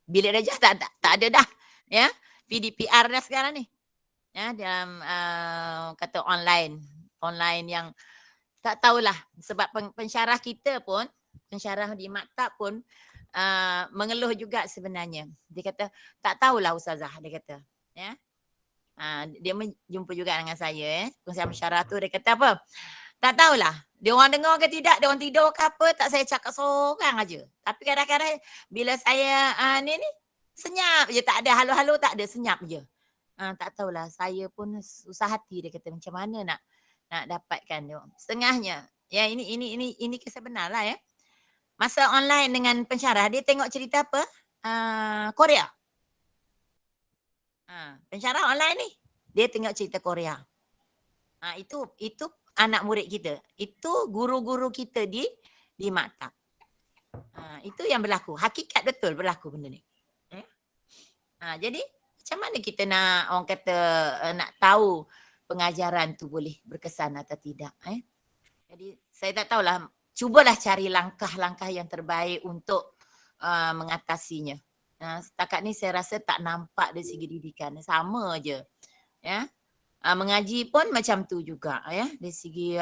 bilik darjah tak ada dah, ya. PDPR dah sekarang ni, ya, dalam kata online yang tak tahulah, sebab pensyarah kita pun, pensyarah di maktab pun mengeluh juga sebenarnya. Dia kata tak tahulah ustazah, dia kata, ya. Dia jumpa juga dengan saya, pensyarah tu, dia kata apa? Tak tahulah, dia orang dengar ke tidak, dia orang tidur ke apa, tak saya cakap seorang aja. Tapi kadang-kadang bila saya ni senyap je, tak ada halo-halo, tak ada, senyap je. Tak tahulah, saya pun susah hati, dia kata macam mana nak dapatkan dia. Setengahnya, ya, ini kisah benar lah, ya. Masa online dengan pensyarah, dia tengok cerita apa? Korea. Pensyarah online ni, dia tengok cerita Korea. Itu anak murid kita. Itu guru-guru kita di maktab. Itu yang berlaku. Hakikat betul berlaku benda ni. Jadi macam mana kita nak, orang kata, nak tahu pengajaran tu boleh berkesan atau tidak. Jadi saya tak tahulah cubalah cari langkah-langkah yang terbaik untuk mengatasinya. Setakat ni saya rasa tak nampak dari segi didikan, sama je. Ya. Mengaji pun macam tu juga ya, dari segi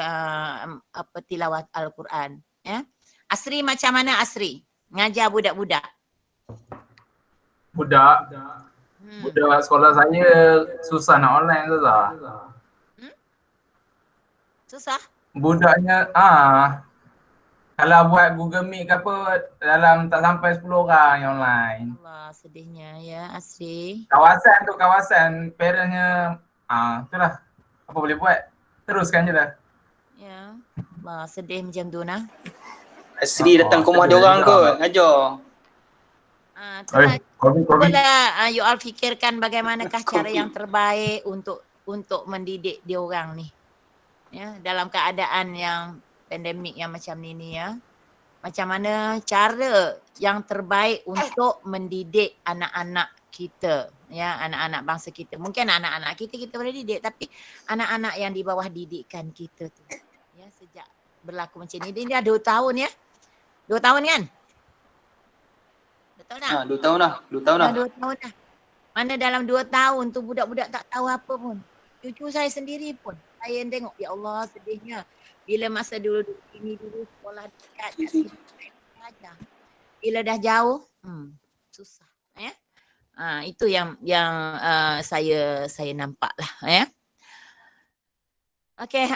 tilawat Al-Quran ya. Asri macam mana Asri? Ngajar budak-budak. Budak sekolah saya susah nak online tu tak? Susah? Budaknya kalau buat Google Meet ke apa dalam tak sampai 10 orang yang online. Allah, sedihnya ya Asri. Kawasan parentnya itulah apa boleh buat. Teruskan je lah. Ya. Allah, sedih macam tu nah. Asri datang ke rumah dia orang kot, ajar. Cubalah you all fikirkan bagaimanakah cara yang terbaik untuk mendidik dia orang ni. Ya, dalam keadaan yang pandemik yang macam ni ya. Macam mana cara yang terbaik untuk mendidik anak-anak kita, ya, anak-anak bangsa kita. Mungkin anak-anak kita boleh didik, tapi anak-anak yang di bawah didikan kita tu. Ya, sejak berlaku macam ni. Dia dah 2 tahun ya. 2 tahun kan? Betul tak? 2 tahun dah. 2 tahun dah. 2 tahun dah. Mana dalam 2 tahun tu budak-budak tak tahu apa pun. Cucu saya sendiri pun. Saya yang tengok, ya Allah sedihnya. Bila masa dulu ini dulu sekolah dekat kat sini aja. Bila dah jauh, susah ya. Itu yang saya nampak lah ya. Okey,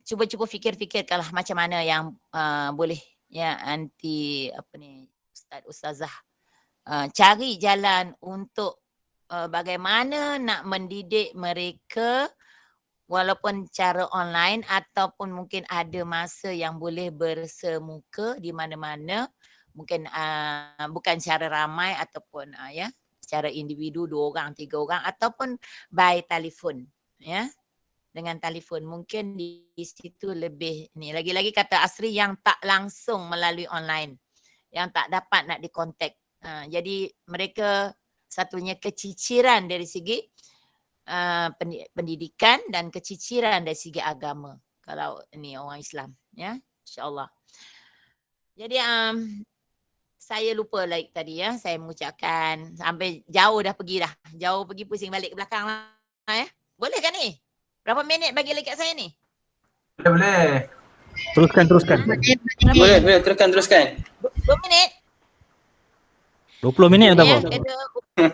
cuba fikir-fikirkanlah macam mana yang boleh ya anti ustazah cari jalan untuk bagaimana nak mendidik mereka walaupun cara online ataupun mungkin ada masa yang boleh bersemuka di mana-mana, mungkin bukan secara ramai ataupun ya secara individu 2 orang 3 orang ataupun by telefon ya. Dengan telefon mungkin di situ lebih ni, lagi-lagi kata Asri yang tak langsung melalui online, yang tak dapat nak dikontak. Jadi mereka satunya keciciran dari segi pendidikan dan keciciran dari segi agama kalau ni orang Islam ya, insya-Allah. Jadi saya lupa like tadi ya, saya mengucapkan sampai jauh dah pergi dah. Jauh pergi pusing balik ke belakang lah ya. Boleh kan ni? Berapa minit bagi lagi kat saya ni? Boleh. Teruskan. Boleh, teruskan. 2 minit. 20 minit atau apa?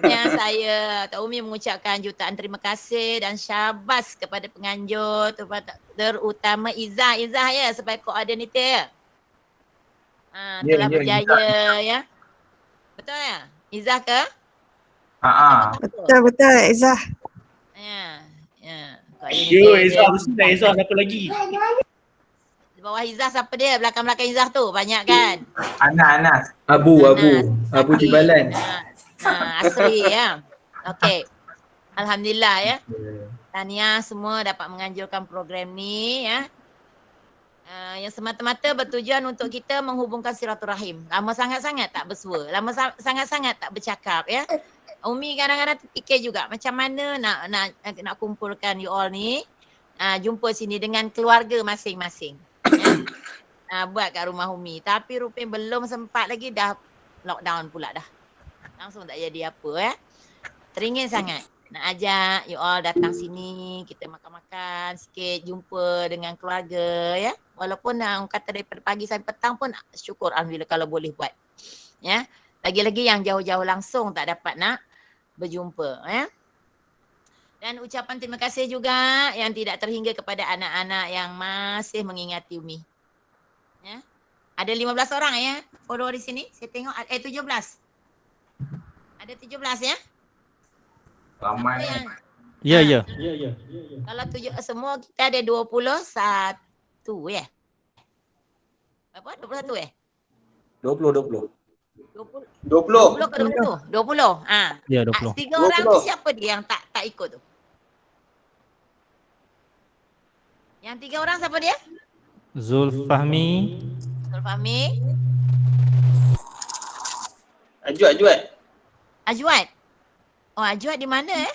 Yang saya Tok Umi mengucapkan jutaan terima kasih dan syabas kepada penganjur terutama Izzah ya sebagai koordinator. Telah berjaya ya. Betul ya? Izzah ke? Betul Izzah. Ya. Izzah siapa lagi? Di bawah Izzah siapa dia? Belakang-belakang Izzah tu banyak kan? Anas. Abu Tibalan. Asri ya. Okey. Alhamdulillah ya. Tahniah semua dapat menganjurkan program ni ya. Yang semata-mata bertujuan untuk kita menghubungkan silaturahim. Lama sangat-sangat tak bersua. Lama sangat-sangat tak bercakap ya. Umi kadang-kadang terfikir juga macam mana nak kumpulkan you all ni. Jumpa sini dengan keluarga masing-masing. Ya. Buat kat rumah Umi. Tapi rupanya belum sempat lagi dah lockdown pula dah. Langsung tak jadi apa ya. Teringin sangat nak ajak you all datang sini, kita makan-makan sikit, jumpa dengan keluarga ya. Walaupun orang kata daripada pagi sampai petang pun syukur alhamdulillah kalau boleh buat. Ya. Lagi-lagi yang jauh-jauh langsung tak dapat nak berjumpa ya. Dan ucapan terima kasih juga yang tidak terhingga kepada anak-anak yang masih mengingati Umi. Ya. Ada 15 orang ya follower di sini. Saya tengok 17. Ada 17 ya? Ramai. Ya. Kalau semua kita ada 21 ya. Berapa? 21 ya? 20. 20 ke 20? 20. Ya 20. 3 orang tu siapa dia yang tak ikut tu? Yang 3 orang siapa dia? Zulfahmi. Ajwat. Oh, Ajwat di mana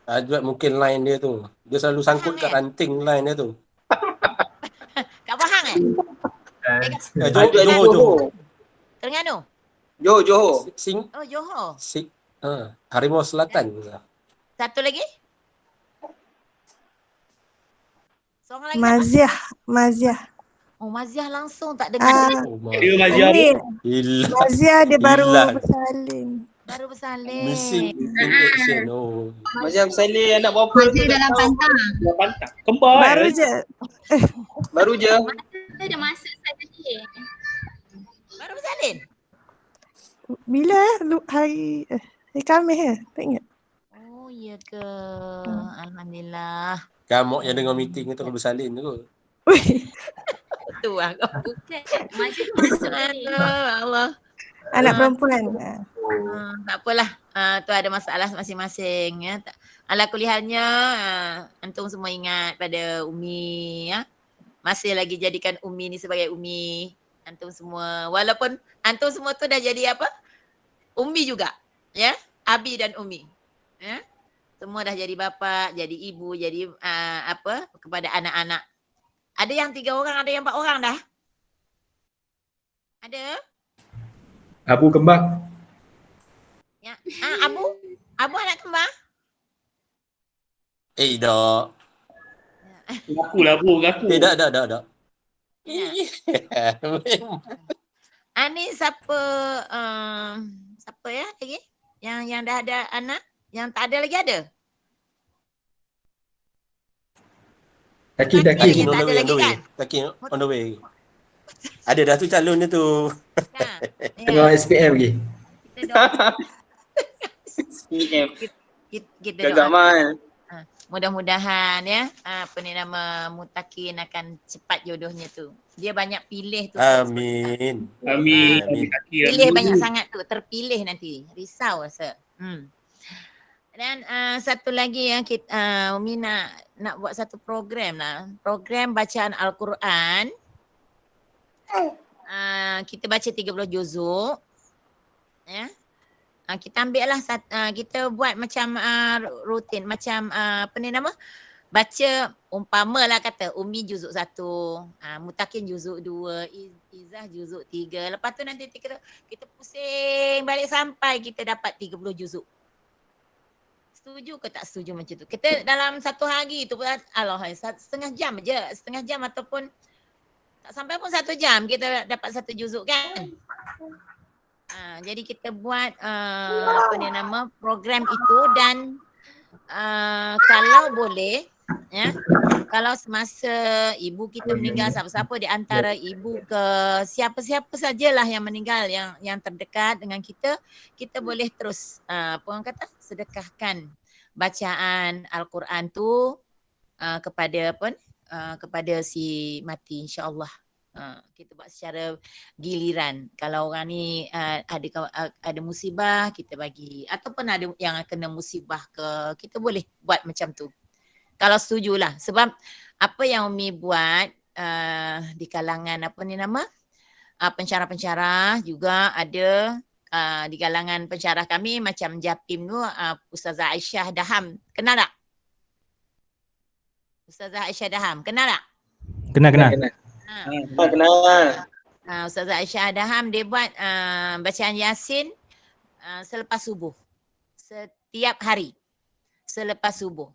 Ajwat mungkin line dia tu. Dia selalu sangkut kat ranting line dia tu. Kat Pahang Johor. Terengganu. Johor. Oh, Johor. Harimau Selatan. Satu lagi? Seorang lagi siapa? Maziah. Maziah. Oh, Maziah langsung tak dengar. Dia Maziah Umi. Hilang. Maziah dia baru Hilang. bersalin. Baru bersalin. Missing in action. Oh. Macam salin anak berapa Masih tu tak dalam tahu. pantang. Pantak. Kembar Baru je. Baru je. Masa ada masa saya tadi. Baru bersalin? Bila hari Khamis tak ingat. Oh, iya ke. Alhamdulillah. Kamu yang dengar meeting tu bersalin tu. Tu lah. Bukan. Masa tu masuk tadi. Allah. Anak perempuan. Tak apalah. Tu ada masalah masing-masing ya. Ala kuliahnya antum semua ingat pada Umi ya. Masih lagi jadikan Umi ni sebagai Umi. Antum semua walaupun antum semua tu dah jadi apa? Umi juga ya. Abi dan Umi. Ya. Semua dah jadi bapa, jadi ibu, jadi apa kepada anak-anak. Ada yang 3 orang, ada yang 4 orang dah. Ada? Abu kembar. Ya. Abu anak kembar? Tak. Ngaku lah Bu, ngaku. Tak. Ni siapa siapa ya lagi? Yang dah ada anak, yang tak ada lagi ada? Taki Yang on tak the ada way, lagi kan? Taki on the way. Ada dah tu calon dia tu. Kan? Tengok SPM lagi. Kita Gagak doakan. mal. Mudah-mudahan ya apa ni nama Mutakin akan cepat jodohnya tu. Dia banyak pilih tu. Amin. Amin. Pilih banyak sangat tu, terpilih nanti. Risau rasa. Dan satu lagi yang kita Umi nak buat satu program lah. Program bacaan Al-Quran. Kita baca 30 juzuk. Ya. Kita ambil lah kita buat macam rutin macam apa ni nama? Baca umpama lah kata Umi juzuk 1, Mutakin juzuk 2, Izzah juzuk 3. Lepas tu nanti kita pusing balik sampai kita dapat 30 juzuk. Setuju ke tak setuju macam tu? Kita dalam satu hari tu setengah jam je, setengah jam ataupun tak sampai pun 1 jam kita dapat 1 juzuk kan? Jadi kita buat apa ni nama program itu dan kalau boleh ya, kalau semasa ibu kita meninggal, siapa-siapa di antara ibu ke siapa-siapa sajalah yang meninggal yang terdekat dengan kita boleh terus apa orang kata sedekahkan bacaan Al-Quran tu kepada kepada si mati, insya-Allah. Kita buat secara giliran. Kalau orang ni ada musibah kita bagi, ataupun ada yang kena musibah ke, kita boleh buat macam tu. Kalau setujulah. Sebab apa yang Umi buat di kalangan apa ni nama? Pensyarah-pensyarah juga ada di kalangan pensyarah kami macam Japim tu Ustazah Aisyah Daham. Kenal tak? Ustazah Aisyah Daham. Kenal tak? Kenal. Kenal. Ustazah Aisyah Daham dia buat bacaan Yasin selepas subuh. Setiap hari. Selepas subuh.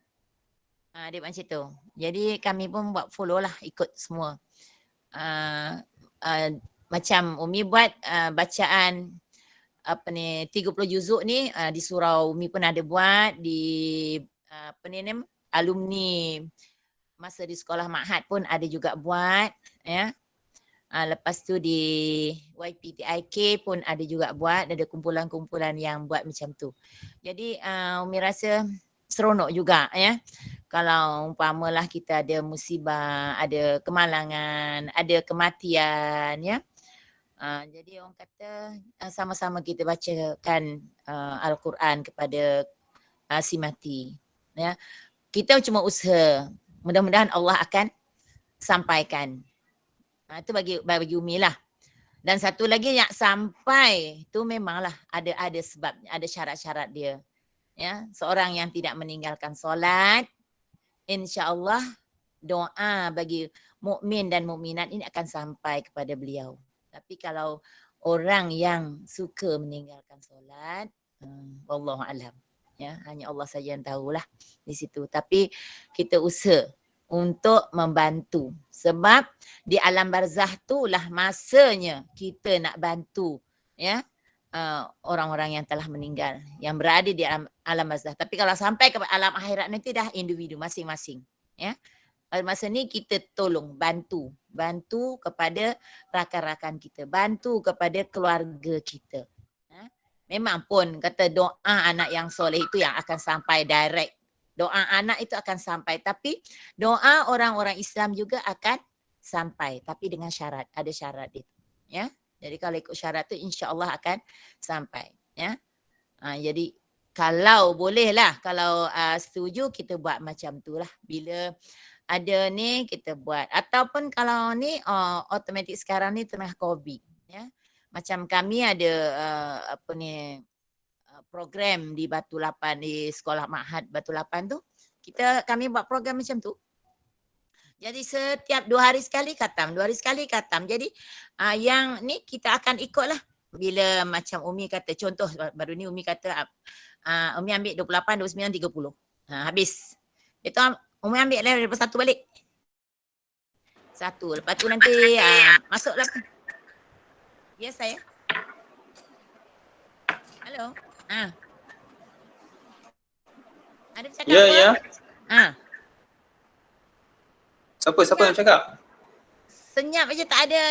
Dia macam tu. Jadi kami pun buat follow lah, ikut semua. Macam Umi buat bacaan apa ni 30 juzuk ni di surau Umi pun ada buat di apa ni alumni masa di sekolah Ma'had pun ada juga buat ya. Lepas tu di YPTIK pun ada juga buat, ada kumpulan-kumpulan yang buat macam tu. Jadi Umi rasa seronok juga ya. Kalau umpamalah kita ada musibah, ada kemalangan, ada kematian ya. Jadi orang kata sama-sama kita bacakan Al-Quran kepada si mati. Ya. Kita cuma usaha. Mudah-mudahan Allah akan sampaikan. Itu bagi Umi lah. Dan satu lagi yang sampai tu memanglah ada sebab, ada syarat-syarat dia. Ya, seorang yang tidak meninggalkan solat, insya-Allah doa bagi mukmin dan mukminat ini akan sampai kepada beliau. Tapi kalau orang yang suka meninggalkan solat, wallahu alam. Ya, hanya Allah saja yang tahulah di situ. Tapi kita usaha untuk membantu. Sebab di alam barzah itulah masanya kita nak bantu ya orang-orang yang telah meninggal, yang berada di alam barzah. Tapi kalau sampai ke alam akhirat nanti dah individu masing-masing. Ya. Pada masa ni kita tolong, bantu kepada rakan-rakan kita, bantu kepada keluarga kita. Memang pun kata doa anak yang soleh itu yang akan sampai direct. Doa anak itu akan sampai, tapi doa orang-orang Islam juga akan sampai, tapi dengan syarat, ada syarat itu. Ya, jadi kalau ikut syarat itu insya-Allah akan sampai. Ya, jadi kalau boleh lah, kalau setuju kita buat macam tu lah. Bila ada ni kita buat. Ataupun kalau ni automatik sekarang ni tengah COVID. Ya. Macam kami ada program di Batu Lapan, di sekolah Ma'had Batu Lapan tu. Kami buat program macam tu. Jadi setiap 2 hari sekali khatam, 2 hari sekali khatam. Jadi yang ni kita akan ikut lah. Bila macam Umi kata, contoh baru ni Umi kata, Umi ambil 28, 29, 30. Habis. Itu Umi ambil lah lepas satu balik. Satu. Lepas tu nanti masuk lah. Ya saya. Halo. Ada cakap Ya, apa? ya. Siapa yang cakap? Senyap aja,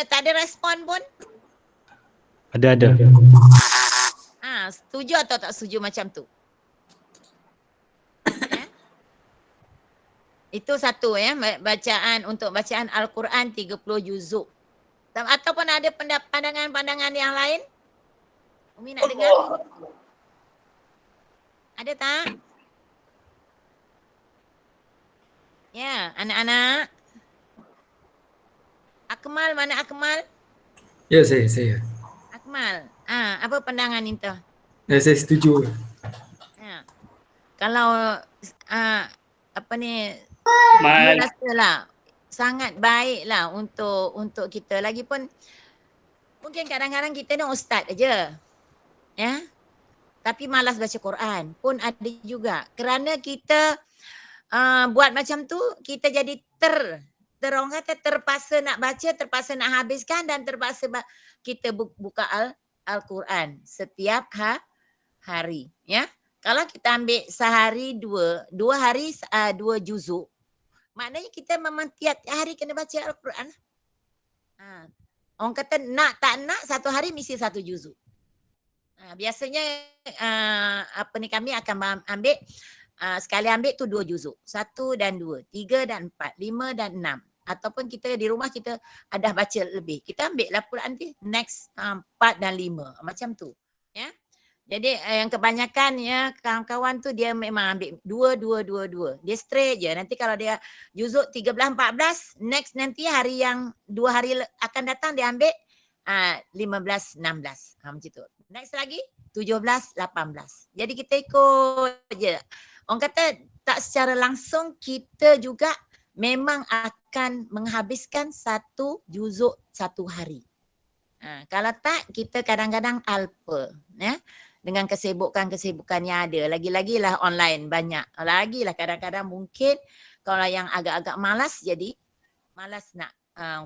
tak ada respon pun. Ada. Setuju atau tak setuju macam tu? Itu satu ya, untuk bacaan Al-Quran 30 juzuk. Ataupun ada pandangan-pandangan yang lain? Umi nak dengar? Ada tak? Ya, anak-anak. Akmal, mana Akmal? Ya, saya. Akmal, apa pandangan itu? Ya, saya setuju. Ya. Kalau saya rasalah sangat baiklah untuk kita. Lagipun mungkin kadang-kadang kita ni ustaz aja. Ya. Tapi malas baca Quran pun ada juga. Kerana kita buat macam tu, kita jadi orang kata terpaksa nak baca, terpaksa nak habiskan dan terpaksa kita buka Al-Quran setiap hari. Ya. Kalau kita ambil sehari 2 hari 2 juzuk, maknanya kita memang tiap hari kena baca Al-Quran. Orang kata nak tak nak 1 hari mesti 1 juzuk. Biasanya kami akan ambil sekali ambil tu 2 juzuk. 1 dan 2, 3 dan 4, 5 dan 6. Ataupun kita di rumah kita ada baca lebih. Kita ambil lah Quran tu next 4 dan 5. Macam tu. Ya. Jadi yang kebanyakan ya kawan-kawan tu dia memang ambil 2. Dia straight je. Nanti kalau dia juzuk 13, 14, next nanti hari yang 2 hari akan datang dia ambil 15, 16. Macam tu. Next lagi 17, 18. Jadi kita ikut je. Orang kata tak secara langsung kita juga memang akan menghabiskan 1 juzuk 1 hari. Kalau tak kita kadang-kadang alpa ya. Dengan kesibukan yang ada. Lagi-lagilah online banyak. Lagilah kadang-kadang mungkin kalau yang agak-agak malas jadi malas nak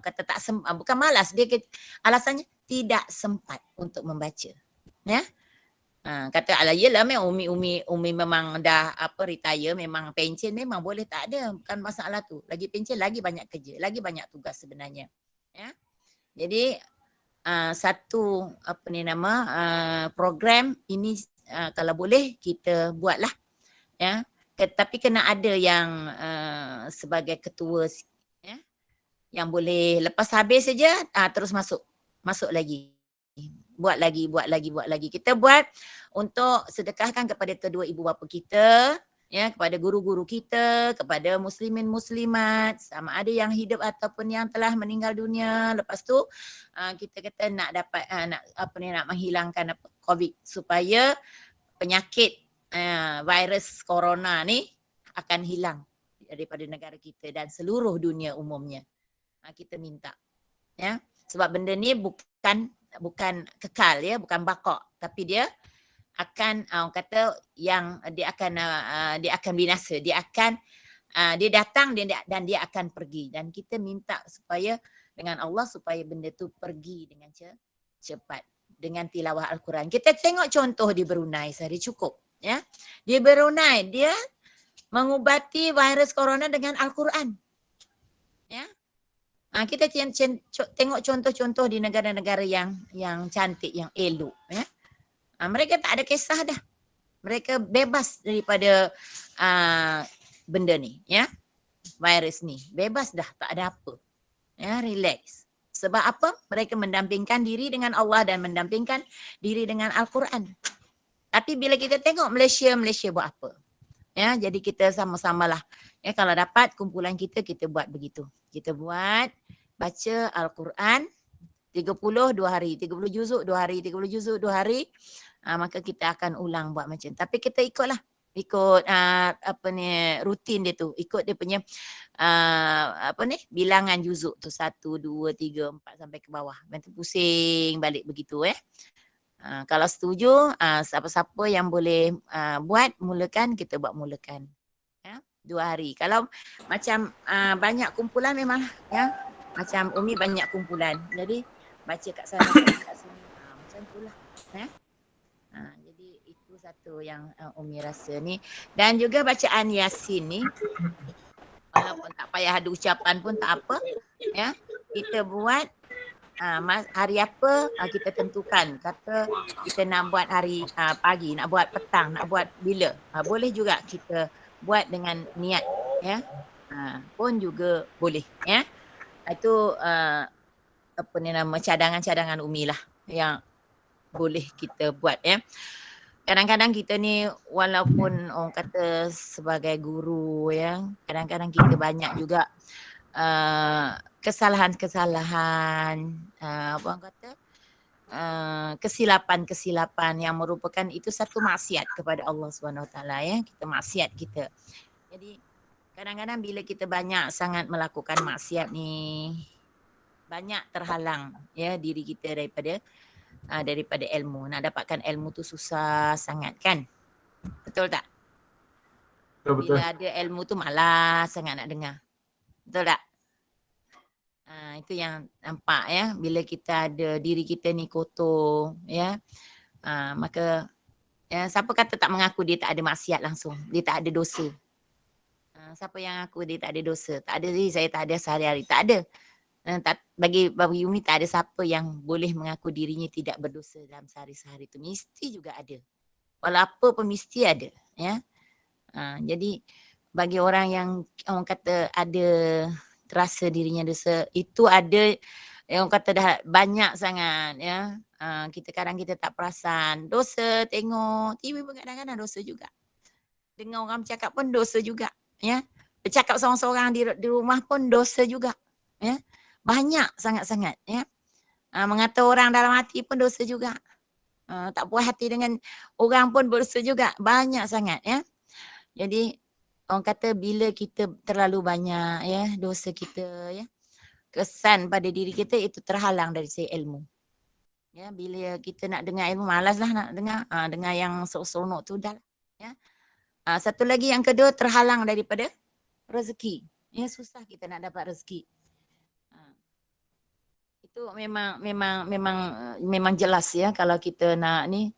kata tak bukan malas, dia alasannya tidak sempat untuk membaca. Ya. Kata ala yelah Umi memang dah retire, memang pension memang boleh, tak ada, bukan masalah tu. Lagi pension lagi banyak kerja, lagi banyak tugas sebenarnya. Ya. Jadi satu program ini kalau boleh kita buatlah. Ya. Tapi kena ada yang sebagai ketua ya. Yang boleh lepas habis saja terus masuk lagi. Buat lagi. Kita buat untuk sedekahkan kepada kedua ibu bapa kita, ya, kepada guru-guru kita, kepada muslimin muslimat, sama ada yang hidup ataupun yang telah meninggal dunia. Lepas tu kita kata nak dapat nak menghilangkan COVID supaya penyakit virus corona ni akan hilang. daripada negara kita dan seluruh dunia umumnya. Kita minta. Ya. Sebab benda ni bukan kekal ya, bukan baqa, tapi dia akan orang kata yang dia akan binasa, dia datang dan dia akan pergi, dan kita minta supaya dengan Allah supaya benda tu pergi dengan cepat dengan tilawah Al-Quran. Kita tengok contoh di Brunei sehari cukup ya. Di Brunei dia mengubati virus corona dengan Al-Quran. Ya. Kita tengok contoh-contoh di negara-negara yang cantik, yang elok ya. Mereka tak ada kisah dah. Mereka bebas daripada benda ni ya. Virus ni bebas dah, tak ada apa. Ya, relax. Sebab apa? Mereka mendampingkan diri dengan Allah dan mendampingkan diri dengan Al-Quran. Tapi bila kita tengok Malaysia buat apa? Ya, jadi kita sama-samalah. Ya, kalau dapat kumpulan kita buat begitu. Kita buat baca Al-Quran 30 2 hari, 30 juzuk 2 hari, 30 juzuk 2 hari. Maka kita akan ulang buat macam. Tapi kita ikutlah. Ikut rutin dia tu. Ikut dia punya bilangan juzuk tu 1 2 3 4 sampai ke bawah. Nanti pusing balik begitu kalau setuju siapa-siapa yang boleh buat mulakan, kita buat mulakan. Ya, 2 hari. Kalau macam banyak kumpulan memang ya. Macam Umi banyak kumpulan. Jadi baca kat sana kat sini. Macam itulah ya. Jadi itu satu yang Umi rasa ni. Dan juga bacaan Yasin ni walaupun tak payah ada ucapan pun tak apa ya. Kita buat hari apa kita tentukan. Kata kita nak buat hari pagi, nak buat petang, nak buat bila. Boleh juga kita buat dengan niat ya. Pun juga boleh ya. Itu cadangan-cadangan Umi lah yang boleh kita buat ya. Kadang-kadang kita ni walaupun orang kata sebagai guru ya, kadang-kadang kita banyak juga kesalahan-kesalahan kesilapan-kesilapan yang merupakan itu satu maksiat kepada Allah SWT ya. Kita maksiat kita. Jadi kadang-kadang bila kita banyak sangat melakukan maksiat ni, banyak terhalang ya diri kita daripada ilmu. Nak dapatkan ilmu tu susah sangat kan? Betul tak? Betul. Bila ada ilmu tu malas sangat nak dengar. Betul tak? Itu yang nampak ya. Bila kita ada diri kita ni kotor ya. Maka ya, siapa kata tak mengaku dia tak ada maksiat langsung. Dia tak ada dosa. Siapa yang ngaku dia tak ada dosa? Tak ada, saya tak ada sehari-hari. Tak ada. Bagi Umi tak ada siapa yang boleh mengaku dirinya tidak berdosa dalam sehari-hari itu. Mesti juga ada. Walau apa pun mesti ada. Ya. Jadi bagi orang yang orang kata ada terasa dirinya dosa, itu ada yang orang kata dah banyak sangat ya. Kadang kita tak perasan. Dosa tengok TV pun kadang-kadang dosa juga. Dengar orang bercakap pun dosa juga. Ya. Bercakap seorang-seorang di rumah pun dosa juga. Ya. Banyak sangat-sangat ya. Mengata orang dalam hati pun dosa juga. Tak puas hati dengan orang pun dosa juga. Banyak sangat ya. Jadi orang kata bila kita terlalu banyak ya dosa kita ya, kesan pada diri kita itu terhalang dari segi ilmu. Ya, bila kita nak dengar ilmu malaslah nak dengar. Dengar yang seronok tu dah ya. Satu lagi yang kedua terhalang daripada rezeki. Ya, susah kita nak dapat rezeki. Itu memang jelas ya kalau kita nak ni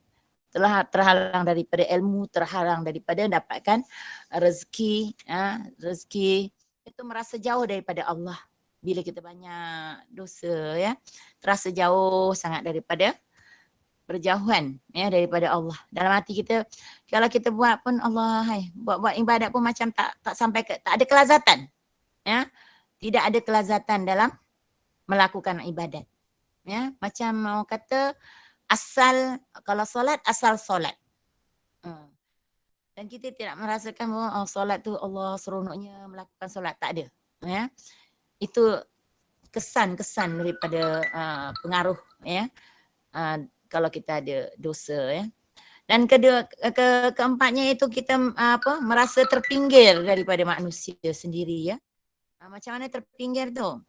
telah terhalang daripada ilmu, terhalang daripada dapatkan rezeki. Rezeki itu merasa jauh daripada Allah. Bila kita banyak dosa ya, terasa jauh sangat daripada berjauhan ya daripada Allah. Dalam hati kita kalau kita buat pun Allah buat ibadat pun macam tak sampai tak ada kelazatan. Ya. Tidak ada kelazatan dalam melakukan ibadat. Ya, macam orang kata asal kalau solat asal solat. Dan kita tidak merasakan bahawa solat tu Allah seronoknya melakukan solat, tak ada. Ya. Itu kesan-kesan daripada pengaruh ya. Kalau kita ada dosa ya. Dan keempatnya itu kita merasa terpinggir daripada manusia sendiri ya. Macam mana terpinggir tu?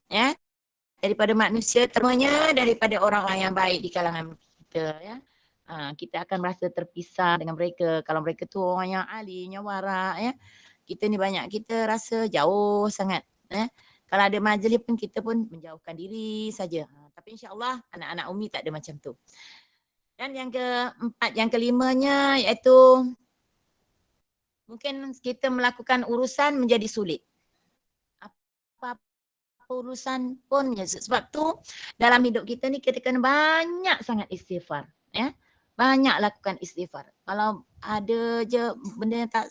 Ya, daripada manusia, terutamanya daripada orang-orang yang baik di kalangan kita ya. Kita akan merasa terpisah dengan mereka. Kalau mereka tu orang yang alim, yang warak ya. Kita ni banyak kita rasa jauh sangat ya. Kalau ada majlis pun kita pun menjauhkan diri saja. Tapi insya-Allah anak-anak Umi tak ada macam tu. Dan yang keempat, yang kelimanya iaitu mungkin kita melakukan urusan menjadi sulit. Apa urusan pun ya. Sebab tu dalam hidup kita ni kita kena banyak sangat istighfar. Ya. Banyak lakukan istighfar. Kalau ada je benda yang tak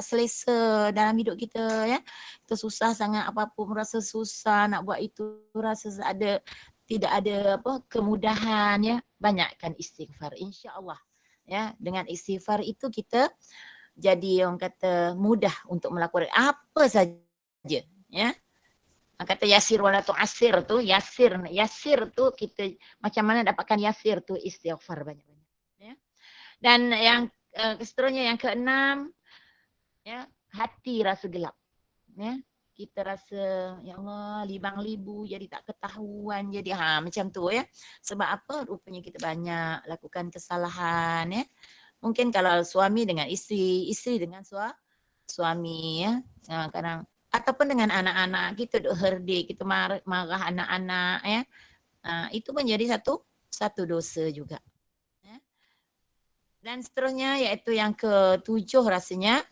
selesa dalam hidup kita ya. Kita susah sangat apa-apa merasa susah nak buat itu, rasa tidak ada kemudahan ya, banyakkan istighfar insya-Allah ya. Dengan istighfar itu kita jadi orang kata mudah untuk melakukan apa saja ya. Kata yasir wala tu'asir tu, yasir tu kita macam mana dapatkan yasir tu istighfar banyak-banyak ya. Dan yang seterusnya yang keenam ya, hati rasa gelap ya. Kita rasa ya Allah libang-libu jadi tak ketahuan jadi macam tu ya. Sebab apa? Rupanya kita banyak lakukan kesalahan ya. Mungkin kalau suami dengan isteri dengan suami ya. Kadang ataupun dengan anak-anak kita duk herdik, kita marah anak-anak ya. Itu menjadi satu dosa juga. Ya. Dan seterusnya iaitu yang ketujuh rasanya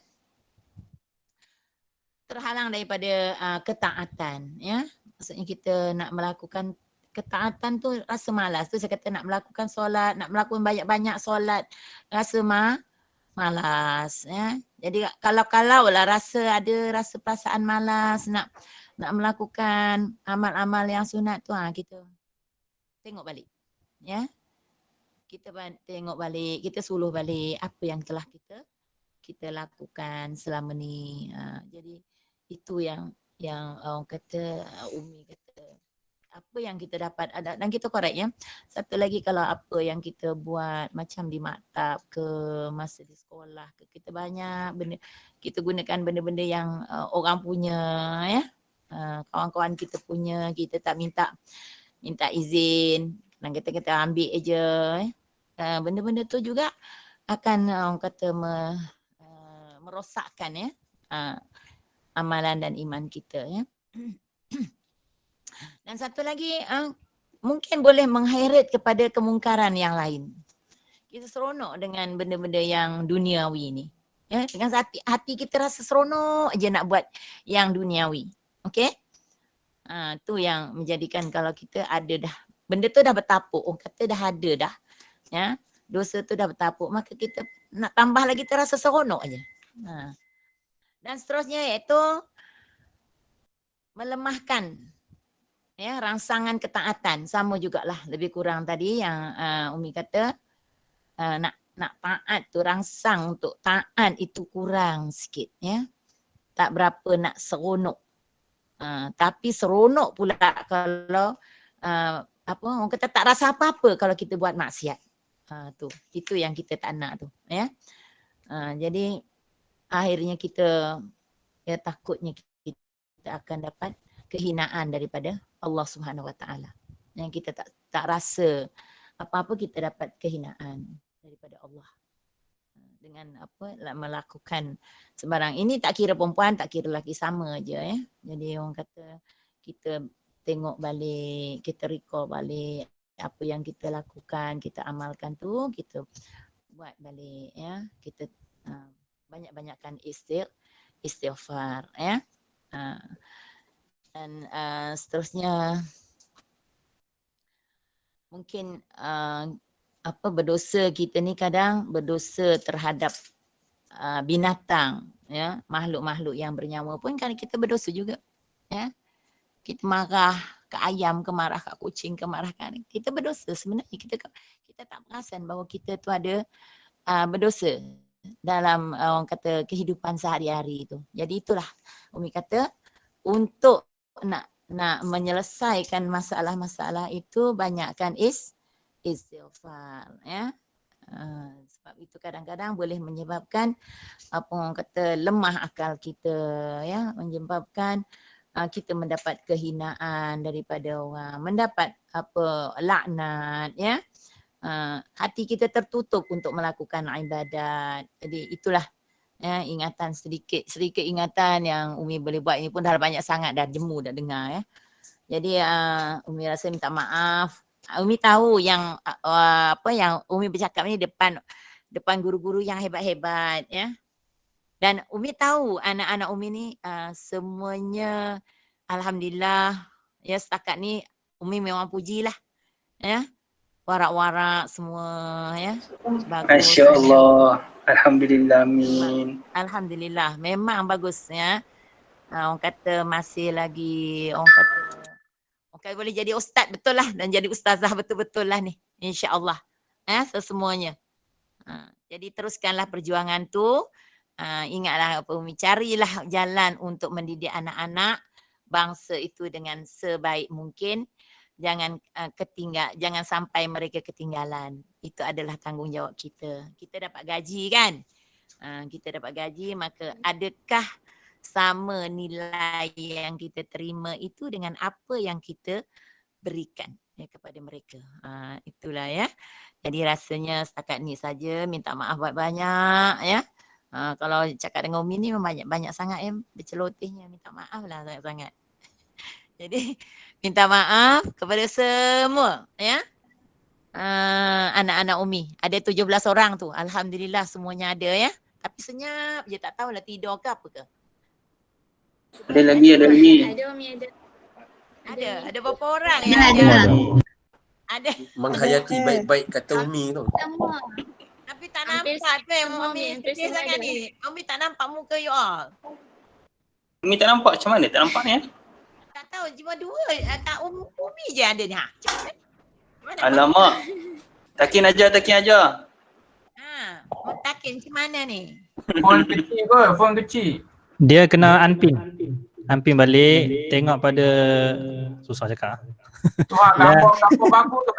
terhalang daripada ketaatan ya. Maksudnya kita nak melakukan ketaatan tu rasa malas. Tu saya kata nak melakukan solat, nak melakukan banyak-banyak solat rasa malas ya. Jadi kalau lah ada rasa perasaan malas nak melakukan amal-amal yang sunat tu kita tengok balik ya. Kita tengok balik, kita suluh balik apa yang telah kita lakukan selama ni. Jadi itu yang orang kata Umi kata apa yang kita dapat ada dan kita korek ya. Satu lagi kalau apa yang kita buat macam di maktab ke masa di sekolah ke, kita banyak benda kita gunakan benda-benda yang orang punya ya. Kawan-kawan kita punya, kita tak minta izin dan kita ambil aja ya. Benda-benda tu juga akan orang kata merosakkan ya amalan dan iman kita ya. Dan satu lagi mungkin boleh mengheret kepada kemungkaran yang lain. Kita seronok dengan benda-benda yang duniawi ni. Ya, dengan hati kita rasa seronok aja nak buat yang duniawi. Okey? Tu yang menjadikan kalau kita ada dah benda tu dah bertapuk, orang kata dah ada dah. Ya. Dosa tu dah bertapuk, maka kita nak tambah lagi terasa seronok aja. Dan seterusnya iaitu melemahkan ya rangsangan ketaatan. Sama jugalah lebih kurang tadi yang Umi kata nak taat tu, rangsang untuk taat itu kurang sikit ya. Tak berapa nak seronok. Tapi seronok pula kalau orang kata tak rasa apa-apa kalau kita buat maksiat. Itu yang kita tak nak tu ya. Jadi akhirnya kita ya takutnya kita akan dapat kehinaan daripada Allah Subhanahu Wa Taala. Yang kita tak rasa apa-apa kita dapat kehinaan daripada Allah. Dengan melakukan sembarang. Ini tak kira perempuan, tak kira lelaki, sama aja ya. Jadi orang kata kita tengok balik, kita recall balik apa yang kita lakukan, kita amalkan tu, kita buat balik ya. Kita banyak-banyakkan istighfar ya. Dan seterusnya mungkin berdosa kita ni kadang berdosa terhadap binatang ya, makhluk-makhluk yang bernyawa pun kan kita berdosa juga ya. Kita marah ke ayam, ke marah ke kucing, ke marah kan kita berdosa sebenarnya. Kita tak perasan bahawa kita tu ada berdosa dalam orang kata kehidupan sehari-hari itu. Jadi itulah Umi kata untuk nak menyelesaikan masalah-masalah itu banyakkan istighfar ya. Sebab itu kadang-kadang boleh menyebabkan apa orang kata lemah akal kita ya, menyebabkan kita mendapat kehinaan daripada orang, mendapat apa laknat ya. Hati kita tertutup untuk melakukan ibadat. Jadi itulah ya, ingatan sedikit ingatan yang Umi boleh buat ini pun dah banyak sangat, dah jemu dah dengar ya. Jadi Umi rasa minta maaf. Umi tahu yang apa yang Umi bercakap ni depan guru-guru yang hebat-hebat ya. Dan Umi tahu anak-anak Umi ni semuanya alhamdulillah ya, setakat ni Umi memang pujilah ya. Warak-warak semua ya. Bagus. Masya-Allah. Alhamdulillah, amin. Alhamdulillah, memang bagus ya. Orang kata masih lagi, orang kata boleh jadi ustaz betul lah, dan jadi ustazah betul-betul lah ni, insya-Allah. Sesemuanya. Jadi teruskanlah perjuangan tu. Ingatlah apa Umi, carilah jalan untuk mendidik anak-anak bangsa itu dengan sebaik mungkin. Jangan jangan sampai mereka ketinggalan. Itu adalah tanggungjawab kita. Kita dapat gaji kan? Kita dapat gaji, maka adakah sama nilai yang kita terima itu dengan apa yang kita berikan ya kepada mereka. Itulah ya. Jadi rasanya setakat ni saja, minta maaf banyak-banyak ya. Kalau cakap dengan Umi ni banyak sangat ya bercelotehnya, minta maaf lah sangat-sangat. Jadi minta maaf kepada semua ya. Anak-anak Umi. Ada 17 orang tu. Alhamdulillah semuanya ada ya. Tapi senyap je, tak tahulah tidur ke apa ke. Ada lagi. Ada Umi, ada. Ada berapa orang Ada, yang ada. ada. Menghayati baik-baik kata Umi tu. Semua. Tapi tak Hampir nampak tu yang semua Umi hampir sedih semua sangat ada. ni. Umi tak nampak muka you all. Umi tak nampak macam mana? Tak nampak ni Tak tahu, cuma dua. Kat Umi je ada ni. Mana Alamak. Takin aja. Takin macam mana ni? Phone kecil kot, phone kecil. Dia kena unpin. Unpin balik, tengok pada susah cakap. Gambar bagus tu.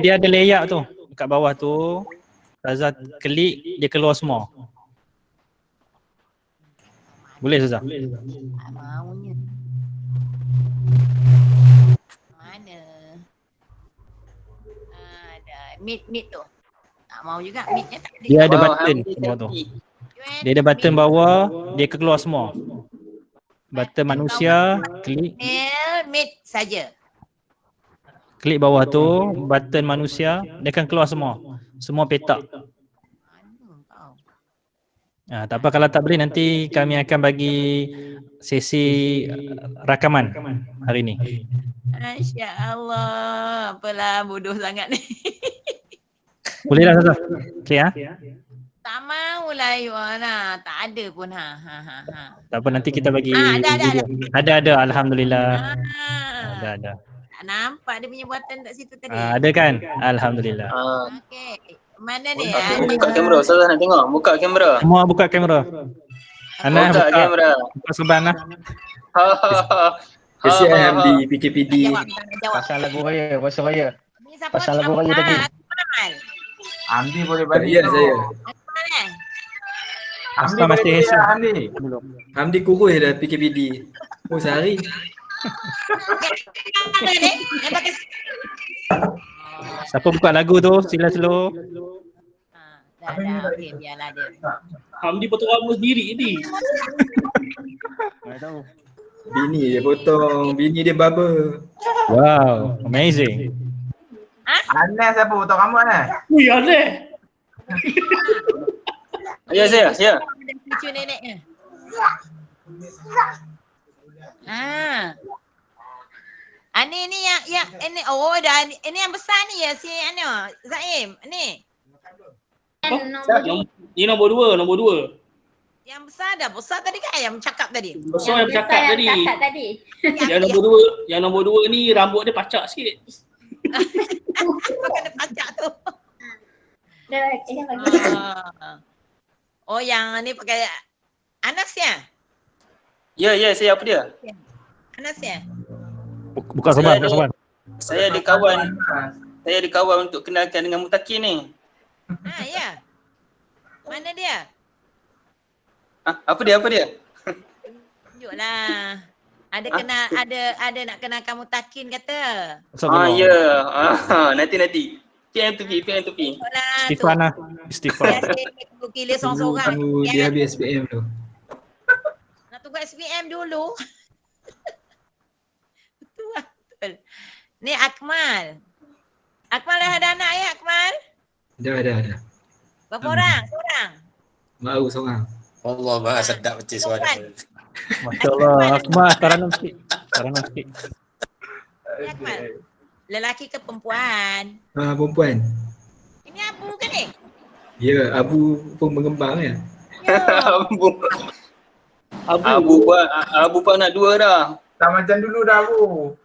Dia ada layout tu. Kat bawah tu Razak klik, dia keluar semua. Boleh Ustaz? Maunya. Mana? Ada meet tu. Tak mau juga meetnya tak ada. Dia ada button bawah tu. Dia ada button bawah, dia keluar semua. Button manusia, klik. Meet saja. Klik bawah tu, button manusia, dia akan keluar semua. Semua petak. Tak apa, kalau tak boleh nanti kami akan bagi sesi rakaman hari ni. Masya-Allah. Apalah bodoh sangat ni. Boleh dah Ustaz? Okey ya? Tak maulah you all lah. Tak ada pun Tak apa, nanti kita bagi ada. Ada alhamdulillah. Ada. Tak nampak dia punya buatan kat situ tadi. Ada kan? Alhamdulillah. Okey. Mana ni? Buka kamera, Ustazah nak tengok. Buka kamera. Semua buka kamera. Ana Buka kamera. Buka seban lah. Kesian Hamdi, PKPD. Pasal lagu raya, pasal raya. Siapa Pasal lagu raya tadi. Hamdi boleh balik Ya, tu. saya. Hamdi Ustaz boleh masih balik esok. lah, Hamdi. Hamdi kurus dah PKPD. Oh sehari. Siapa buka lagu tu? Sila slow. Dah. Okey, biarlah dia. Hamdi potong rambut sendiri ni. Bini dia potong, bini dia barber. Wow, amazing. Anas siapa potong rambut Anas? Ui, aneh. Ya, saya. Cucu neneknya. Ini yang ini dah ini yang besar ni ya si Zaim ni. Ni nombor dua. Yang besar tadi kan yang cakap tadi. Besar yang bercakap tadi. Yang Yang nombor dua ni rambut dia pacak sikit. kena pacak tu. Oh yang ni pakai Anas ya? Ya, saya apa dia? Anas ya? Buka seban. Saya ada kawan. Saya ada kawan untuk kenalkan dengan Mutakin ni. Ya. Mana dia? Apa dia? Tunjuklah. Ada nak kenal kamu Takin kata. Ya. Nanti. PM tu Pi. Istighfar. Biasa pilih seorang-seorang. Tunggu dia habis SPM tu. Nak tunggu SPM dulu. Betul. Ni Akmal. Akmal dah ada anak ya Akmal? Dah. Berapa orang? Seorang? Baru seorang. Allah maha sedap macam suara. Masya Allah. Akmal, taranam sikit. Ya Akmal. Lelaki ke perempuan? Perempuan. Ini Abu ke ni? Ya, Abu pun mengembang ya. Abu pun anak 2 dah. Tak macam dulu dah Abu.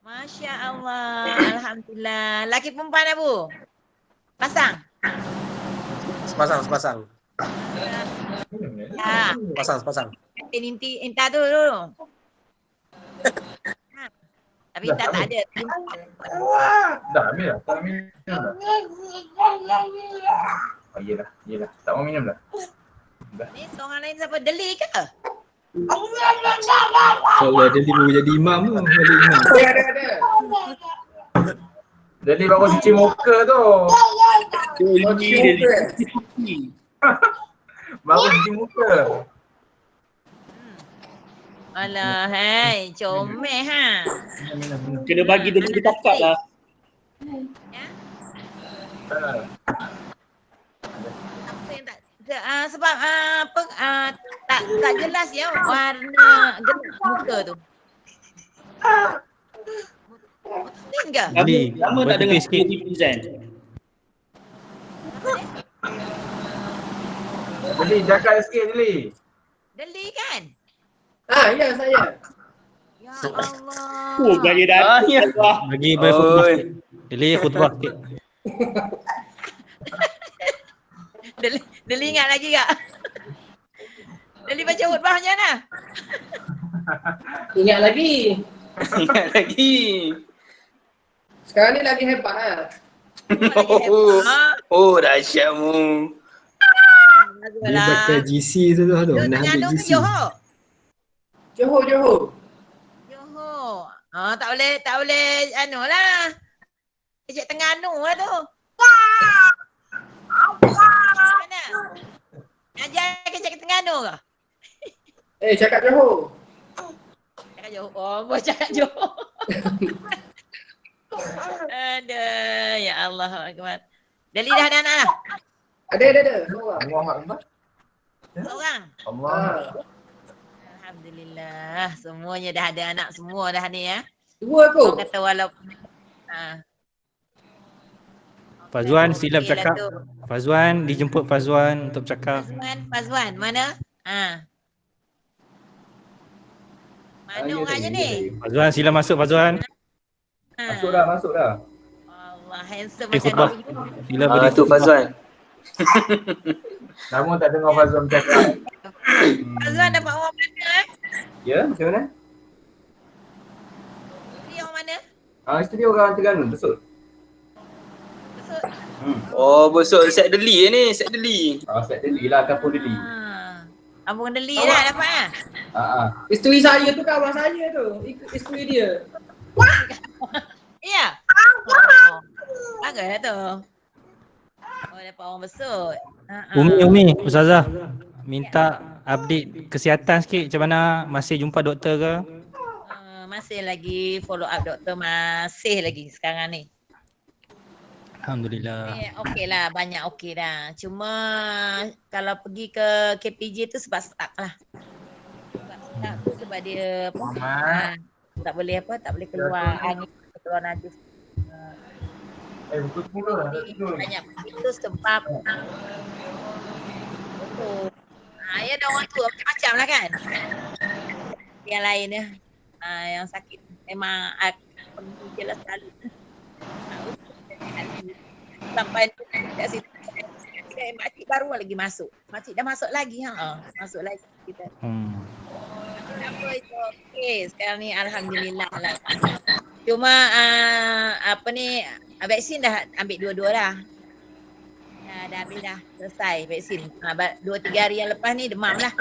Masya Allah. Alhamdulillah. Lelaki perempuan Abu? Pasang? Sepasang. Ya. Sepasang. Inta tu dulu. Tapi tak ada. Dah ambil dah. Tak ambil dah. Yelah. Tak mau minum dah. Ni seorang lain siapa? Deli ke? InsyaAllah dia baru jadi imam tu. Ada. Jadi baru cuci muka tu. Baru cuci muka. Alah, comel ha. Kena bagi dia cakap lah. Ya? Apa yang tak sebab tak jelas ya warna gelap muka tu. Muslim ke? Lama tak dengar sikit present. Deli, cakap sikit Deli. Deli kan? Ya saya. Ya Allah. Gaya dah. Bagi khutbah sikit. Deli khutbah sikit. Deli ingat lagi tak? Deli baca khutbah macam mana? Ingat lagi. Sekarang ni lagi hebat lah. Dahsyatmu. Dia baca GC tu dah tu. Nak ambil GC. Johor. Tak boleh lah. Cik Terengganu lah tu. Mana? Ajar ke Cik Terengganu ke? Cakap Johor. Cakap Johor. Buat cakap Johor. Aduh, ya Allah. Deli dah ada anak lah? Ada. Seorang? Allah. Alhamdulillah. Semuanya dah ada anak semua dah ni ya. 2 aku. Orang kata walaupun Fazwan sila bercakap. Fazwan, dijemput Fazwan untuk bercakap. Fazwan, mana? Mana orangnya ni? Fazwan sila masuk Fazwan. Masuk dah. Allah, handsome Okay, macam khutbah. ni. Sila beri Tu Fazwan. Lama tak dengar Fazwan bercakap. Fazwan dapat orang mana? Ya, macam mana? Dia orang mana? Isteri orang Terengganu, betul? Besok set Deli ni, set Deli. Set Deli lah, kampung Deli. Abang Deli lah dapat lah. Isteri saya tu kawan saya tu. Isteri dia. Ya? Bagus lah tu. Dapat orang besut. Umi, Ustazah. Minta update kesihatan sikit. Macam mana? Masih jumpa doktor ke? Masih lagi follow up doktor. Masih lagi sekarang ni. Alhamdulillah. Okey lah, banyak okey dah. Cuma kalau pergi ke KPJ tu sebab stuck lah. Sebab dia tak boleh keluar angin, keluar najis. Banyak itu sebab ya ada orang tu macam-macam lah kan. Yang lain ya. Yang sakit memang pergi je lah selalu. Sampai kat situ makcik baru lagi masuk. Makcik dah masuk lagi masuk lagi kita. Apa itu okey sekarang ni alhamdulillah lah. Cuma Vaksin dah ambil dua-dua dah. Dah habis dah. Selesai vaksin. 2-3 hari yang lepas ni demam lah.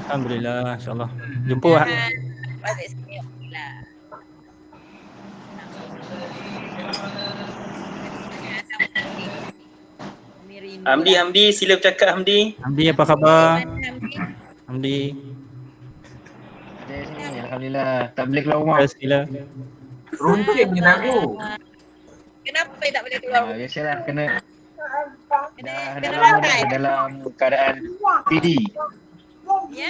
Alhamdulillah, insyaAllah. Jumpa lah. Lepas vaksin ni okeylah. Hamdi, sila bercakap Hamdi. Hamdi, apa khabar? Hamdi. Alhamdulillah, tak boleh keluar rumah. Sila. Runcing je lagu. Kenapa tak boleh keluar? Biasalah, kena dalam keadaan PD. Ya?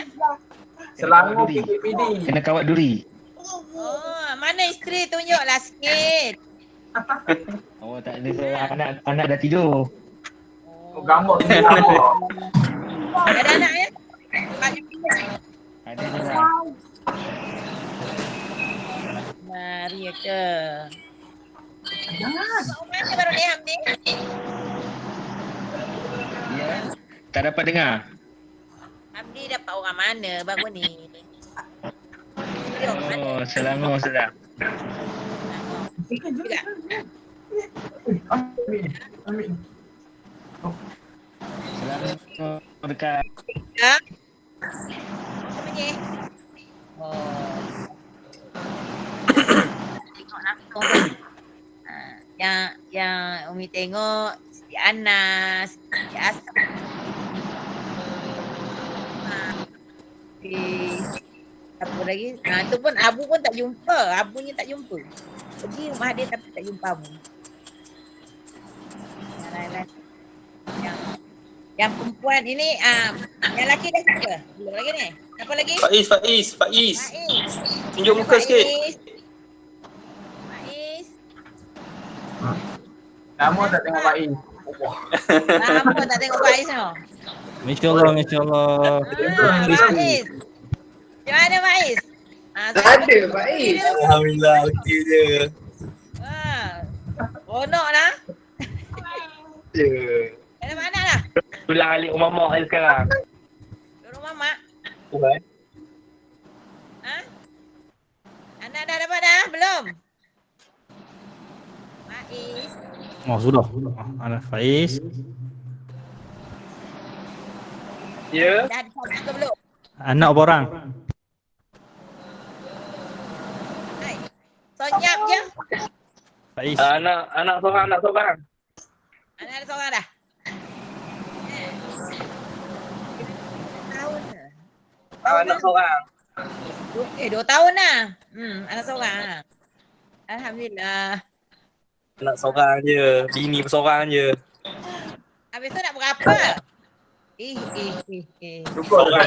Selangor PKPD. Kena kawat duri. Oh, mana isteri tunjuklah sikit. Oh, tak ada, anak dah tidur. Oh, gambar tu gambar. Ada anak ya? Ada lah. Mari ke. Mana baru ni Hamdi? Ya, tak dapat dengar. Hamdi dapat orang mana baru ni? Oh, Selangor sudah. Juga. Selangor dekat. Ya? Apa ni? Oh. Tengok langsung tu. Yang Umi tengok Siti Anas, Siti Asam. Apa lagi? Tu pun Abu pun tak jumpa. Abunya tak jumpa. Pergi rumah dia tapi tak jumpa Abu. Yang perempuan ini yang lelaki dah siapa? Belum lagi ni. Siapa lagi? Faiz. Tunjuk muka sikit. Faiz. Lama tak tengok Faiz. Lama tak tengok Faiz tu. InsyaAllah. Faiz. Macam mana Faiz? Ada Faiz. Alhamdulillah, okey je. Ronok lah. Ada mana lah? Pulang alik rumah mak sekarang. Rumah mak? Tuhan. Anak dah dapat dah? Belum? Faiz. Oh, sudah. Anak Faiz. Ya. Dah ada ke belum? Anak borang. Hai. Sonyap je. Faiz. Anak seorang. Anak ada seorang dah? Tahun dah. Anak seorang. 2 tahun dah. Anak seorang. Alhamdulillah. Anak seorang je. Bini seorang je. Habis tu nak berapa? Cukup lah.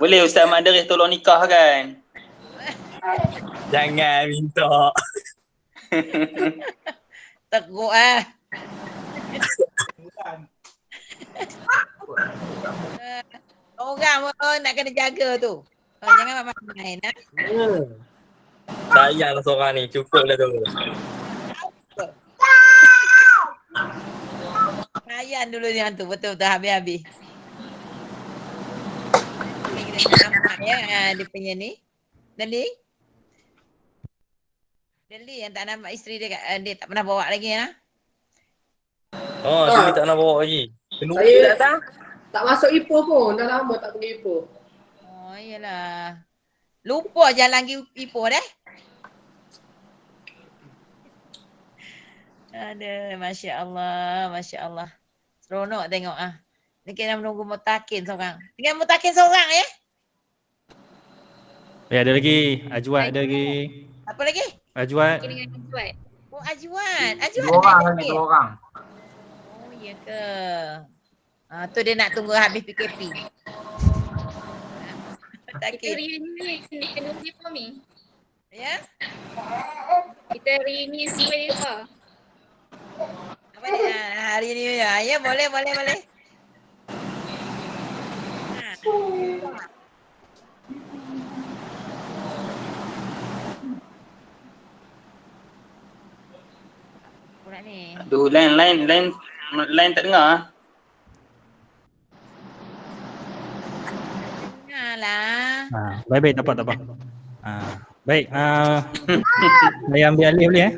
Boleh Ustaz Madaris tolong nikah kan? Jangan minta. Teruk Orang pun nak kena jaga tu. Jangan main Sayanglah seorang ni. Cukup lah tu. Sayang dulu ni hantu. Betul-betul habis-habis. Kita nampak ya dia punya ni. Deli yang tak nampak isteri dia, dia tak pernah bawa lagi ya. Oh, dia tak nak bawa lagi. Saya tak masuk Ipoh pun. Dah lama tak pergi Ipoh. Oh iyalah. Lupa jalan Ipoh dah. Aduh, Masya Allah. Seronok tengok Ni kena menunggu mutakin seorang. Tinggal mutakin seorang ya? Ada lagi. Ajwat ada lagi. Apa lagi? Ajwat. Oh, Ajwan. Dua orang. Oh, ya ke? Tu dia nak tunggu habis PKP. Kita reunion kena uniform ni. Ya? Kita reunion sampai lupa. Apa ni? Hari ni ya. Ya, boleh. Pula ni. Aduh, line tak dengar. Dengarlah. Baik-baik, tak apa. Baik, saya ambil alih boleh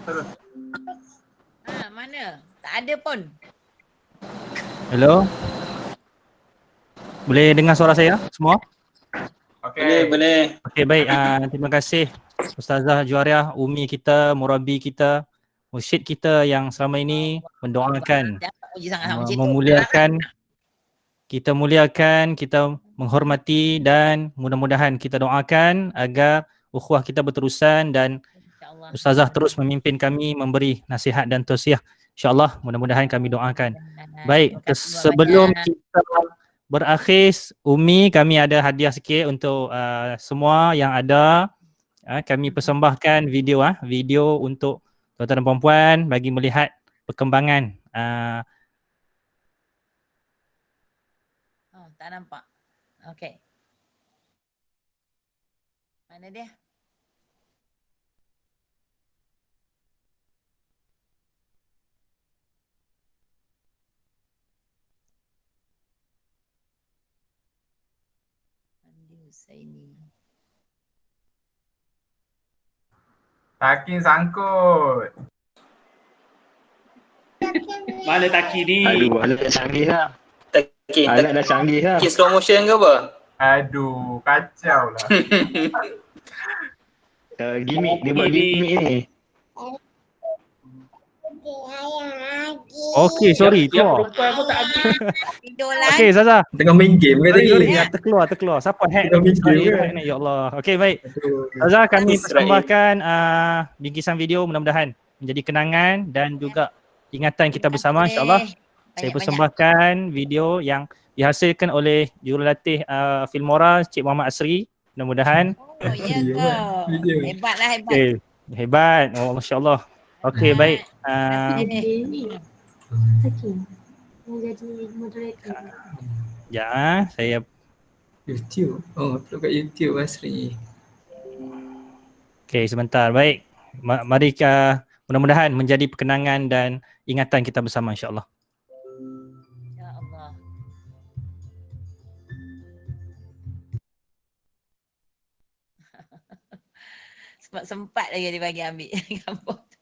Terus. Mana? Tak ada pun. Hello. Boleh dengar suara saya semua? Boleh. Okey, baik. Terima kasih Ustazah Juwariah, Umi kita, murabi kita, mursyid kita yang selama ini mendoakan, memuliakan, kita muliakan, kita menghormati dan mudah-mudahan kita doakan agar ukhuwah kita berterusan dan Ustazah terus memimpin kami, memberi nasihat dan tausiah. InsyaAllah mudah-mudahan kami doakan. Baik, sebelum kita berakhir, Umi, kami ada hadiah sikit untuk semua yang ada. Kami persembahkan video untuk tuan-tuan dan puan-puan bagi melihat perkembangan. Tak nampak. Okey. Mana dia? Husaini. Takin sangkut. Mana Taki ni? Aduh, alat dah canggih lah. Taki, Alat dah canggih lah. Taki slow motion ke apa? Aduh, kacau lah. Gimmick, dia buat gimmick ni. Okey, sorry. Yang perempuan pun tak ada. Tidur lah. Okey, Zaza. Tengah main game ke tadi? Sorry, terkeluar. Siapa hack ni? Ya Allah. Okey, baik. Zaza, kami persembahkan bingkisan video, mudah-mudahan menjadi kenangan dan juga ingatan kita bersama, insyaAllah. Saya persembahkan video yang dihasilkan oleh jurulatih Filmora, Cik Muhammad Asri. Mudah-mudahan. Oh, ya ke? Hebatlah, hebat. Okay. Hebat. Oh, Masya Allah. Okey, baik. Ya, saya YouTube. Oh, upload kat YouTube Asri. Okey, sebentar. Baik. Mari mudah-mudahan menjadi perkenangan dan ingatan kita bersama, insya-Allah. Ya Allah. Sempat lagi dia bagi ambil gambar tu.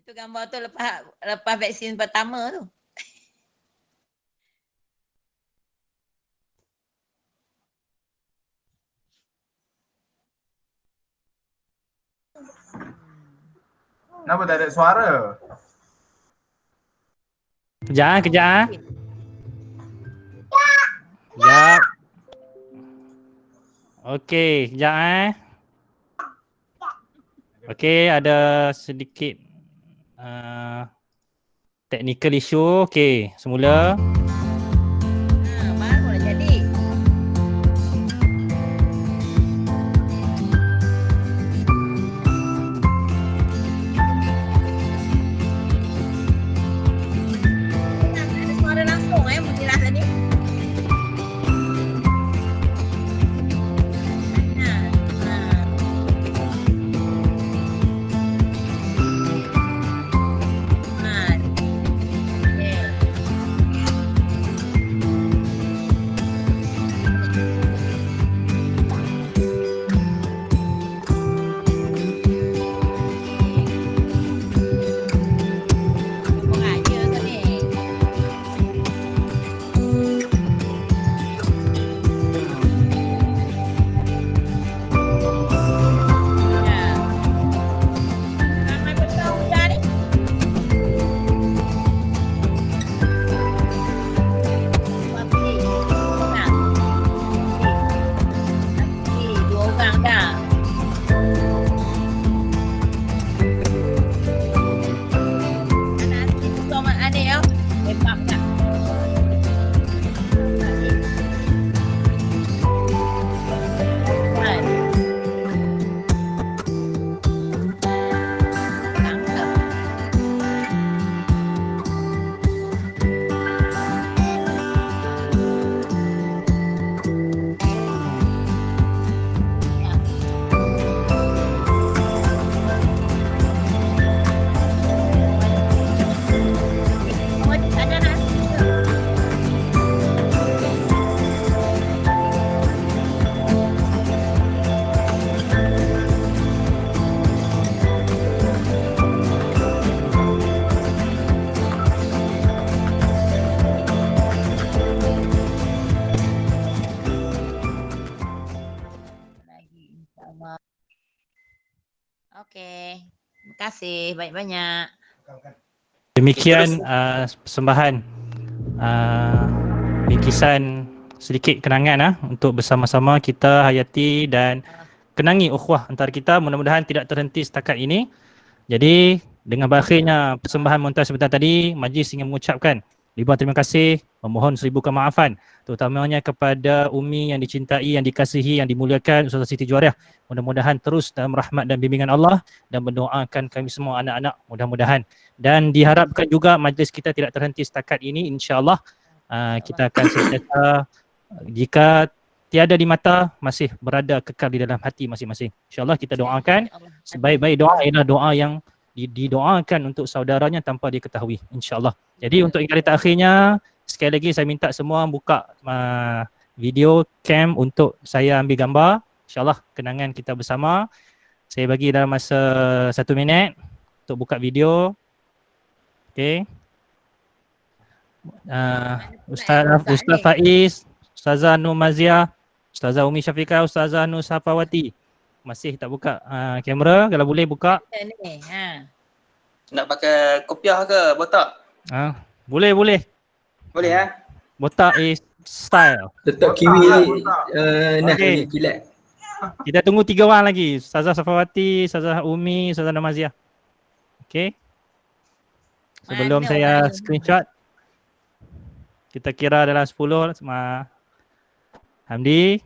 Itu gambar tu lepas vaksin pertama tu. Kenapa tak ada suara? Kejap. Kejap. Okey, kejap Okey, ada sedikit technical issue. Okey, semula. Baru dah jadi. Ada suara langsung Mujilah tadi. Ada nak? Okey. Terima kasih banyak-banyak. Demikian persembahan bingkisan sedikit kenangan untuk bersama-sama kita hayati dan kenangi ukhuwah antara kita. Mudah-mudahan tidak terhenti setakat ini. Jadi dengan berakhirnya persembahan montaj sebentar tadi, majlis ingin mengucapkan ribuan terima kasih, memohon seribu kemaafan terutamanya kepada Umi yang dicintai, yang dikasihi, yang dimuliakan Ustazah Siti Juwariah. Mudah-mudahan terus dalam rahmat dan bimbingan Allah dan mendoakan kami semua anak-anak mudah-mudahan. Dan diharapkan juga majlis kita tidak terhenti setakat ini, insya-Allah kita akan sentiasa jika tiada di mata masih berada kekal di dalam hati masing-masing. InsyaAllah kita doakan sebaik-baik doa ialah doa yang didoakan untuk saudaranya tanpa diketahui, insyaAllah. Jadi untuk kali terakhirnya, sekali lagi saya minta semua buka video cam untuk saya ambil gambar. InsyaAllah kenangan kita bersama. Saya bagi dalam masa 1 minit untuk buka video. Okay. Ustaz Faiz, Ustazah Nur Maziah, Ustazah Umi Syafiqah, Ustazah Nur Safawati. Masih tak buka kamera, kalau boleh buka. Nak pakai kopiah ke botak? Boleh. Boleh Botak is style. Letak kiwi nah Okay. kilat. Kita tunggu 3 orang lagi. Ustazah Safawati, Ustazah Umi, Ustazah Nur Maziah. Okay. Sebelum saya screenshot, kita kira dalam 10 sama Hamdi.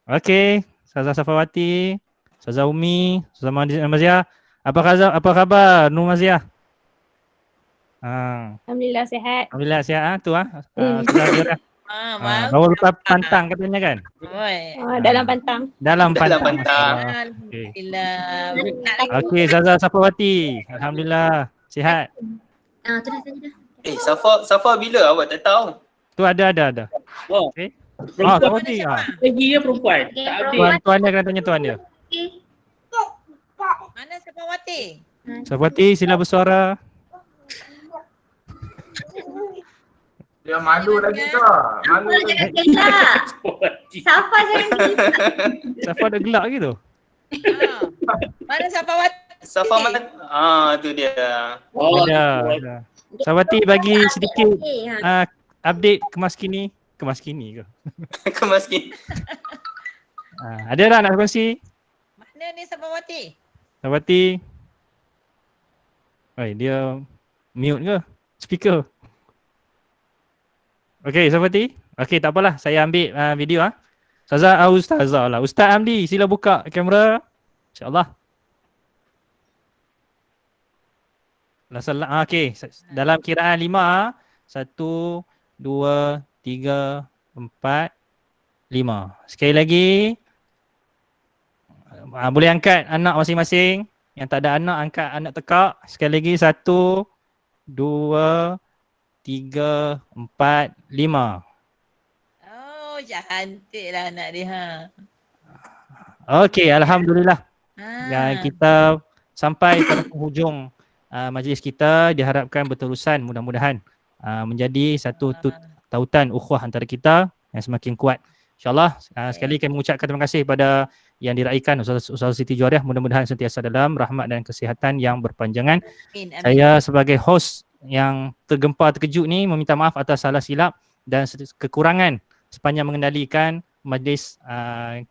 Okay. Ustazah Safawati, Ustazah Umi, Ustazah Nur Maziah. Apa khabar Nur Maziah? Alhamdulillah sihat. Alhamdulillah sihat Ustazah Juwariah. Baru lepas pantang katanya kan? Dalam pantang. Dalam pantang. Alhamdulillah. Okey, Ustazah Safawati. Alhamdulillah sihat. Tu dah tadi dah. Safa bila awak tak tahu? Tu ada. Oh. Okey. Safawati. Lagi dia perempuan. Tak update. Tuan dia kena tanya tuan dia. Mana Safawati? Safawati sila bersuara. Dia malu lagi ke? Malu lagi. Safa jangan gelak. Safa dah gelak gitu. Mana Safawati? Safa mana? Tu dia. Ada. Safawati bagi sedikit update kemas kini ke? Kemas kini. Ada tak nak kongsi? Mana ni Safawati? Safawati. Dia mute ke? Speaker. Okey, Safawati. Okey, tak apalah. Saya ambil video Ustazah lah. Ustaz Hamdi, sila buka kamera. InsyaAllah. Okey, dalam kiraan 5. 1, 2, 3, 4, 5. Sekali lagi. Boleh angkat anak masing-masing. Yang tak ada anak, angkat anak tekak. Sekali lagi 1, 2, 3, 4, 5. Oh, cantiklah anak dia. Okey, alhamdulillah. Dan kita sampai pada penghujung majlis kita. Diharapkan berterusan mudah-mudahan menjadi satu tautan ukhuwah antara kita yang semakin kuat. InsyaAllah sekali kami mengucapkan terima kasih kepada yang diraikan Ustazah Siti Juwariah. Mudah-mudahan sentiasa dalam rahmat dan kesihatan yang berpanjangan. Saya sebagai host yang terkejut ni meminta maaf atas salah silap dan kekurangan sepanjang mengendalikan majlis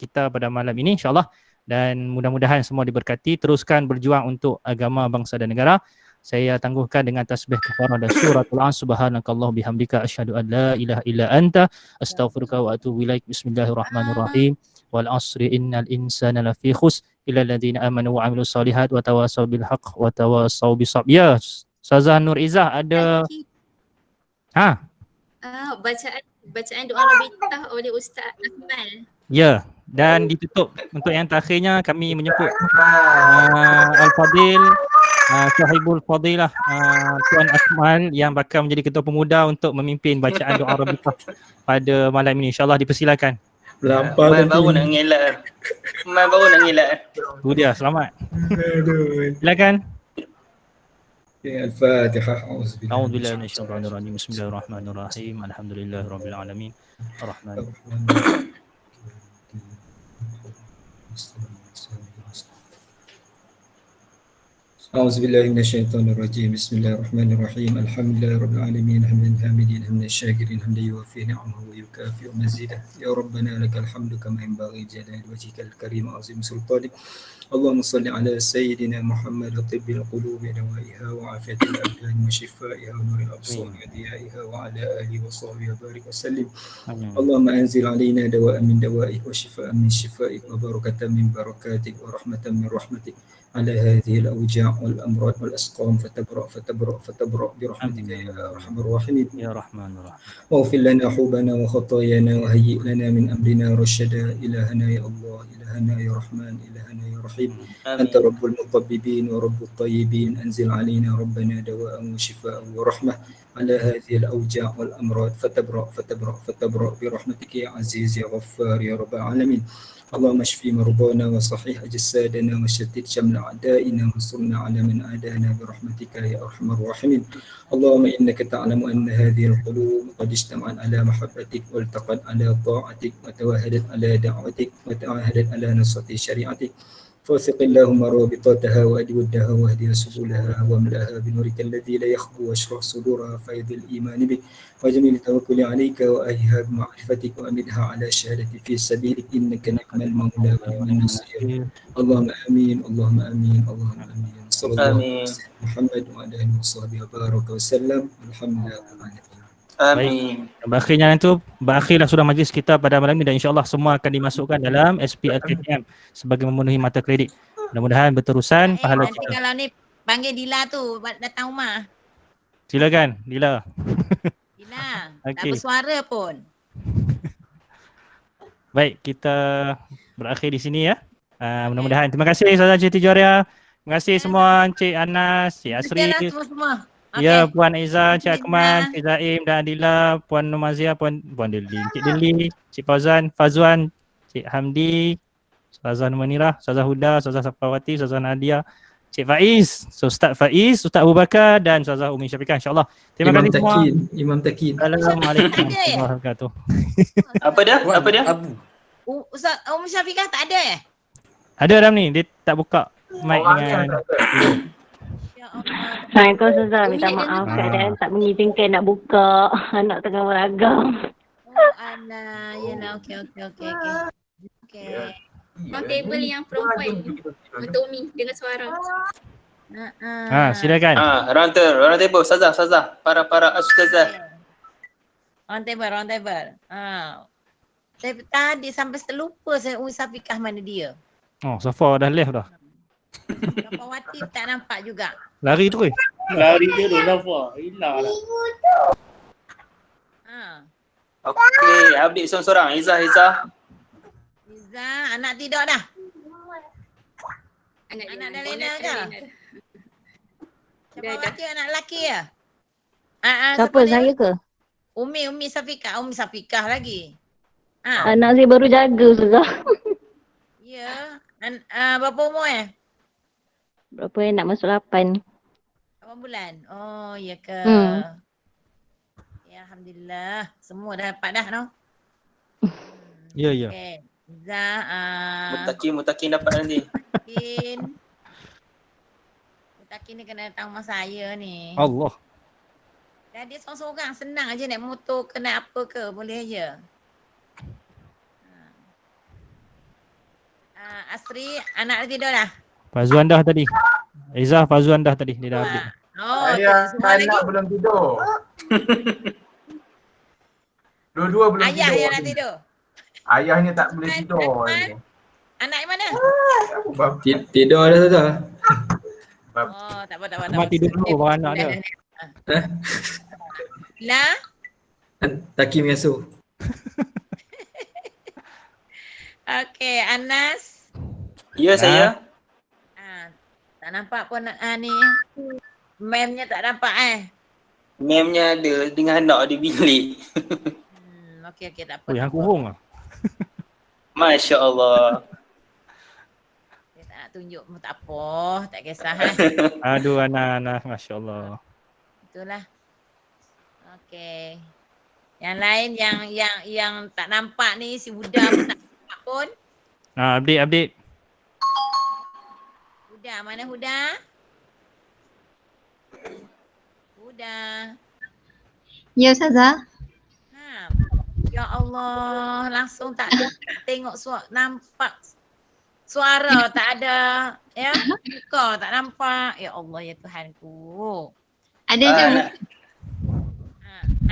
kita pada malam ini, insyaAllah. Dan mudah-mudahan semua diberkati. Teruskan berjuang untuk agama, bangsa dan negara. Saya tangguhkan dengan tasbih kafarah dan suratul An. Subhanakallah bihamdika asyhadu an la ilaha illa anta astaghfiruka wa atubu ilaik. Bismillahirrahmanirrahim. Wal asri innal insana lafi khusr illa alladziina amanu wa 'amilus solihat wa tawassaw bil haqq wa tawassaw bis sabr. Ya, Ustazah Nur Izzah ada Bacaan doa Rabitah oleh Ustaz Akmal. Ya, dan ditutup untuk yang terakhirnya kami menyebut Al-Fadil Sahibul Fadilah Tuan Akmal yang bakal menjadi ketua pemuda untuk memimpin bacaan doa Rabitah pada malam ini. InsyaAllah dipersilakan. Mal baru nak ngelak. Tu dia, selamat. Silakan. Al-Fatihah. A'udzu billahi minasyaitonir rajim. Bismillahirrahmanirrahim. Alhamdulillahirabbil alamin. Arrahmanirrahim. أعوذ بالله من الشيطان الرجيم بسم الله الرحمن الرحيم الحمد لله رب العالمين حمدا حامدين حمدا الشاكرين حمدا يوفي نعمه ويكافئ مزيده يا ربنا لك الحمد كما ينبغي جلال وجهك الكريم وعظيم سلطانك اللهم صل على سيدنا محمد طب القلوب دوائها وعافية الأبدان وشفائها ونور الأبصار وضيائها وعلى آله وصحبه وبارك وسلم اللهم أنزل علينا دواء من دوائك وشفاء من شفائك وبركة من بركاتك ورحمة من رحمتك على هذه الأوجاع والأمراض والأسقام فتبرأ برحمتك يا أرحم الراحمين يا رحمن الرحيم واغفر لنا حوبنا وخطايانا وهيئ لنا من أمرنا رشدا إلهنا يا الله إلهنا يا رحمن إلهنا يا رحيم أنت رب المطببين ورب الطيبين أنزل علينا ربنا دواء وشفاء ورحمة على هذه الأوجاع والأمراض فتبرأ برحمتك يا عزيز يا غفار يا رب العالمين اللهم اشف مرضانا وصحيح أجسادنا وشتت شمل أعدائنا وانصرنا على من عادانا برحمتك يا أرحم الراحمين اللهم إنك تعلم أن هذه القلوب قد اجتمعت على محبتك والتقت على طاعتك وتواهدت على دعوتك وتعاهدت على نصرة شريعتك فوثق اللهم رابطاتها وأدودها واهدها سبلها واملأها بنورك الذي لا يخبو واشرح صدورها فيض الإيمان بك وجميل التوكل عليك وأيها بمعرفتك وأمدها على شهادة في سبيلك إنك نعم المولى ونعم النصير اللهم آمين اللهم آمين اللهم آمين صلى الله عليه وسلم محمد وعلى آله وصحبه وبارك وسلم الحمد لله رب العالمين. Baik, berakhirnya itu berakhirlah sudah majlis kita pada malam ini dan insyaAllah semua akan dimasukkan dalam SPLKTM sebagai memenuhi mata kredit. Mudah-mudahan berterusan pahala Nanti kita. kalau ni panggil Dila tu datang rumah. Silakan Dila. Dila, tak Okey. bersuara pun. Baik, kita berakhir di sini ya. Mudah-mudahan. Terima kasih Ustazah Siti Joria. Terima kasih semua Encik Anas, Cik Asri. Semua-semua. Ya, Puan Izzah, Cik Akmal, Cik Zaim dan Adila, Puan Nomazia, Puan Deli, Cik Deli, Cik Fazwan, Cik Hamdi, Ustazah Numanirah, Ustazah Huda, Ustazah Safawati, Ustazah Nadia, Cik Faiz, Ustaz Faiz, Ustaz Abu Bakar dan Ustazah Umi Syafiqah, insyaAllah. Terima kasih semua. Imam Takin. Assalamualaikum warahmatullahi wabarakatuh. Apa dia? Ustaz Umi Syafiqah tak ada Ada dalam ni, dia tak buka mic dengan... Assalamualaikum Ustazah, minta maaf keadaan tak mengizinkan nak buka. Anak tengah meragam. Oh Ana, yelah, okey. Round table yang perempuan untuk Umi dengan suara. Silakan. Round table, Ustazah. Para ustazah. Round table. Saya tadi sampai terlupa saya Umi Syafiqah mana dia. Oh, Safa dah left dah. Safawati tak nampak juga. Lari tu ke? Lari dia tu Safa. Hilang lah. Okey, update seorang-seorang. Izzah. Anak tidur dah. Anak dah Lena ke? Safawati anak lelaki ya? Siapa, saya ke? Umi Syafiqah lagi. Anak saya baru jaga Ustazah. Ya. Berapa umur Berapa nak masuk 8. 8 bulan. Oh, ya ke? Ya, alhamdulillah. Semua dah dapat dah, no? Ya. Okay. Mutakin dapat nanti. Mutakin ni kena datang rumah saya ni. Allah. Dan dia seorang-seorang senang aja naik motor ke naik apa ke boleh aja. Asri, anak dia tidur dah? Fazwan dah tadi. Izzah, Fazwan dah tadi. Dia dah update. Anak belum tidur. Dua-dua belum tidur. Ayah yang nak tidur? Ayahnya tak boleh tidur. Anak yang mana? Tidur dah Ustazah. Oh, tak apa. Cuma tidur dulu baru anak dia. Lah? Taki mengasuh. Okey, Anas. Ya, saya. Tak nampak pun ni. Memnya tak nampak Memnya ada dengan anak di bilik. Okey, tak apa. Oh, yang kurung lah. Masya Allah. Dia tak nak tunjuk pun tak apa. Tak kisah Aduh anak-anak, Masya Allah. Itulah. Okey. Yang lain yang tak nampak ni si Huda pun tak nampak pun. Update. Huda, mana Huda? Udah. Ya Ustazah. Ya Allah, langsung tak ada tengok nampak suara tak ada, ya. Muka tak nampak. Ya Allah ya Tuhanku. Ada je.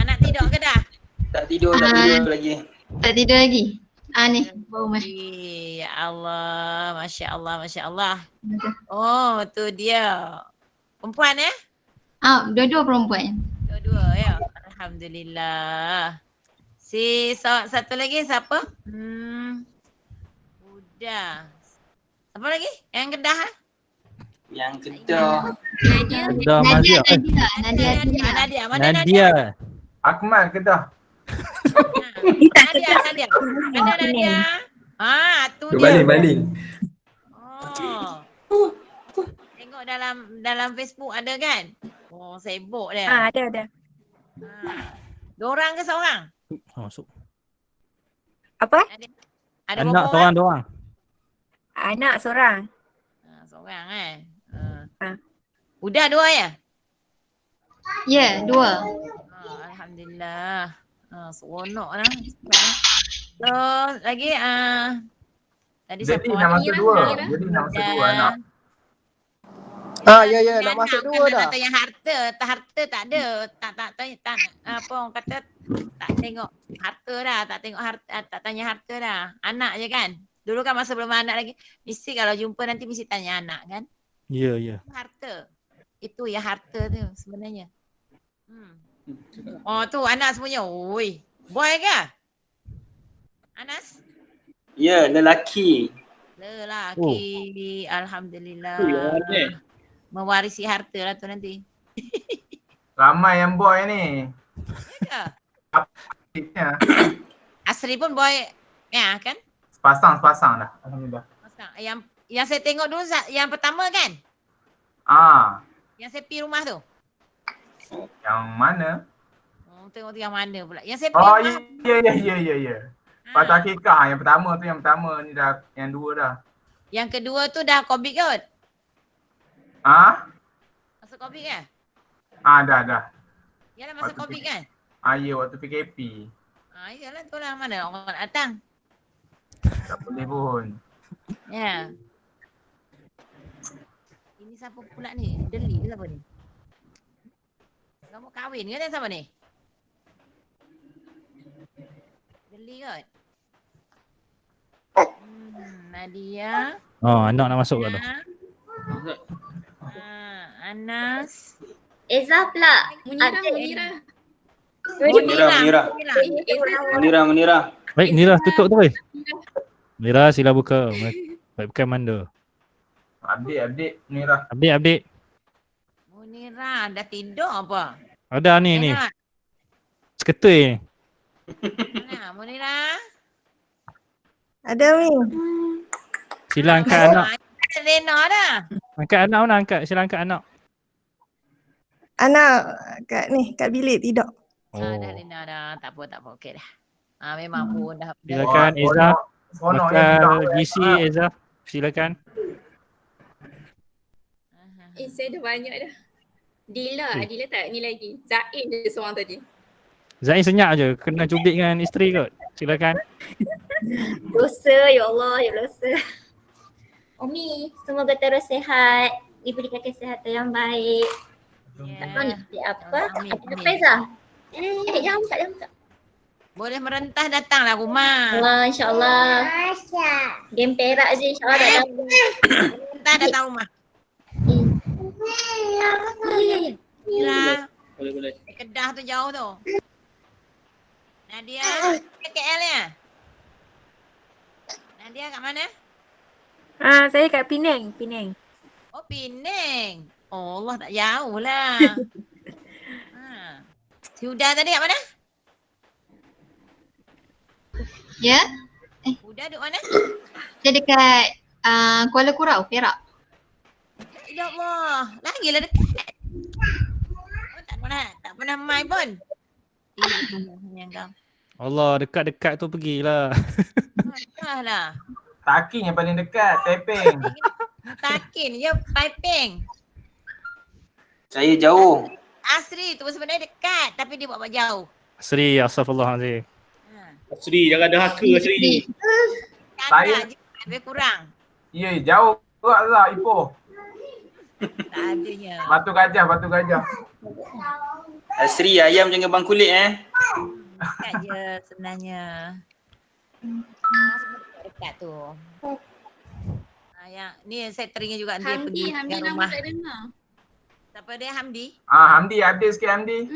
Anak tidur ke dah? Tak tidur lagi. Tak tidur lagi. Ni baru mah. Ya Allah, Masya Allah, Masya Allah. Oh, tu dia. Perempuan ya? Dua-dua perempuan. Dua-dua ya. Alhamdulillah. Satu lagi siapa? Udah. Apa lagi? Yang Kedah Yang Kedah. Nadia. Akmal Kedah. Nadia. Ada Nadia. Tu dia. Baling. Oh. Tengok dalam Facebook ada kan? Oh, sibuk dia. Ada. Dorang ke seorang? Masuk. Apa? Ada Anak berapa orang? seorang. Anak seorang. Seorang Udah dua ya? Ya, dua. Alhamdulillah. Seronok lah. So, lagi tadi siapa? Jadi nak masuk dua. Jadi nak masuk dua anak. Ya nak masuk dua dah. Nak tanya harta tak ada. Tak apa orang kata tak tengok harta dah, tak tengok harta, tak tanya harta dah. Anak je kan. Dulu kan masa belum anak lagi, mesti kalau jumpa nanti mesti tanya anak kan. Ya. Harta. Itu ya harta tu sebenarnya. Oh tu anak semuanya. Oi. Boy ke? Anas? Ya, lelaki. Alhamdulillah. Mewarisi harta lah tu nanti. Ramai yang boy ni. Ya ke? Asri pun boy ya kan? Sepasang dah. Alhamdulillah. Yang saya tengok dulu yang pertama kan? Yang saya pergi rumah tu. Yang mana? Tengok tu yang mana pula. Yang saya pergi rumah. Ya. Patah akikah yang pertama ni dah, yang dua dah. Yang kedua tu dah COVID kot. Masa COVID kan? Dah. Ya dah masa COVID kan? Ya, waktu PKP. Yalah tu lah, mana orang nak datang. Tak boleh pun. Ya. Ini siapa pula ni? Deli ke siapa ni? Kamu kahwin ke dengan siapa ni? Deli kot? Nadia. Anak nak masuk kat tu. Anas. Eza pula. Munira. Baik, Nira tutup tu weh. Nira sila buka. Baik bukan manda. Update Munira. Update. Munira dah tidur apa? Ada ni. Seketui. Mana Munira? Ada ni. Sila angkat anak. Lena dah. Angkat anak mana angkat? Sila angkat anak. Anak kat bilik tidur. Dah Lena dah. Tak apa. Okey dah. Memang pun dah. Silakan Eza. Bakal GC Eza. Silakan. Saya ada banyak dah. Dila tak ni lagi. Zain je seorang tadi. Zain senyap je. Kena cubit dengan isteri kot. Silakan. Dosa, ya Allah, ya dosa. Umi, semoga terus sihat. Diberikan kesihatan yang baik. Tak tahu nak beli apa. Apa Eza? Jangan buka. Boleh merentah datanglah rumah. Allah, insyaAllah. Game perak je insyaAllah tak ada. Merentah datang rumah. Boleh. Kedah tu jauh tu. Nadia, KL ya? Nadia kat mana? Saya kat Penang. Oh, Penang. Oh Allah, tak jauh lah. Si Huda tadi kat mana? Ya? Huda duduk mana? Dia dekat Kuala Kurau, Perak. Ya Allah, lagilah dekat. Tak pernah main pun. Allah, dekat-dekat tu pergilah. Lah. Taking yang paling dekat, Taiping. Takin je, Taiping. Saya jauh. Asri tu sebenarnya dekat tapi dia buat jauh. Sri, astagfirullahaladzim. Asri, jangan ada haka Asri. Saya lebih kurang. Ya, jauh juga lah Ipoh. Tak adanya. Batu gajah. Asri, ayam jangan bang kulit Dekat je sebenarnya. Dekat tu. Yang ni settingnya juga dia pergi Hamdi ke nama rumah. tak dengar. Siapa dia Hamdi? Hamdi ada sikit Hamdi.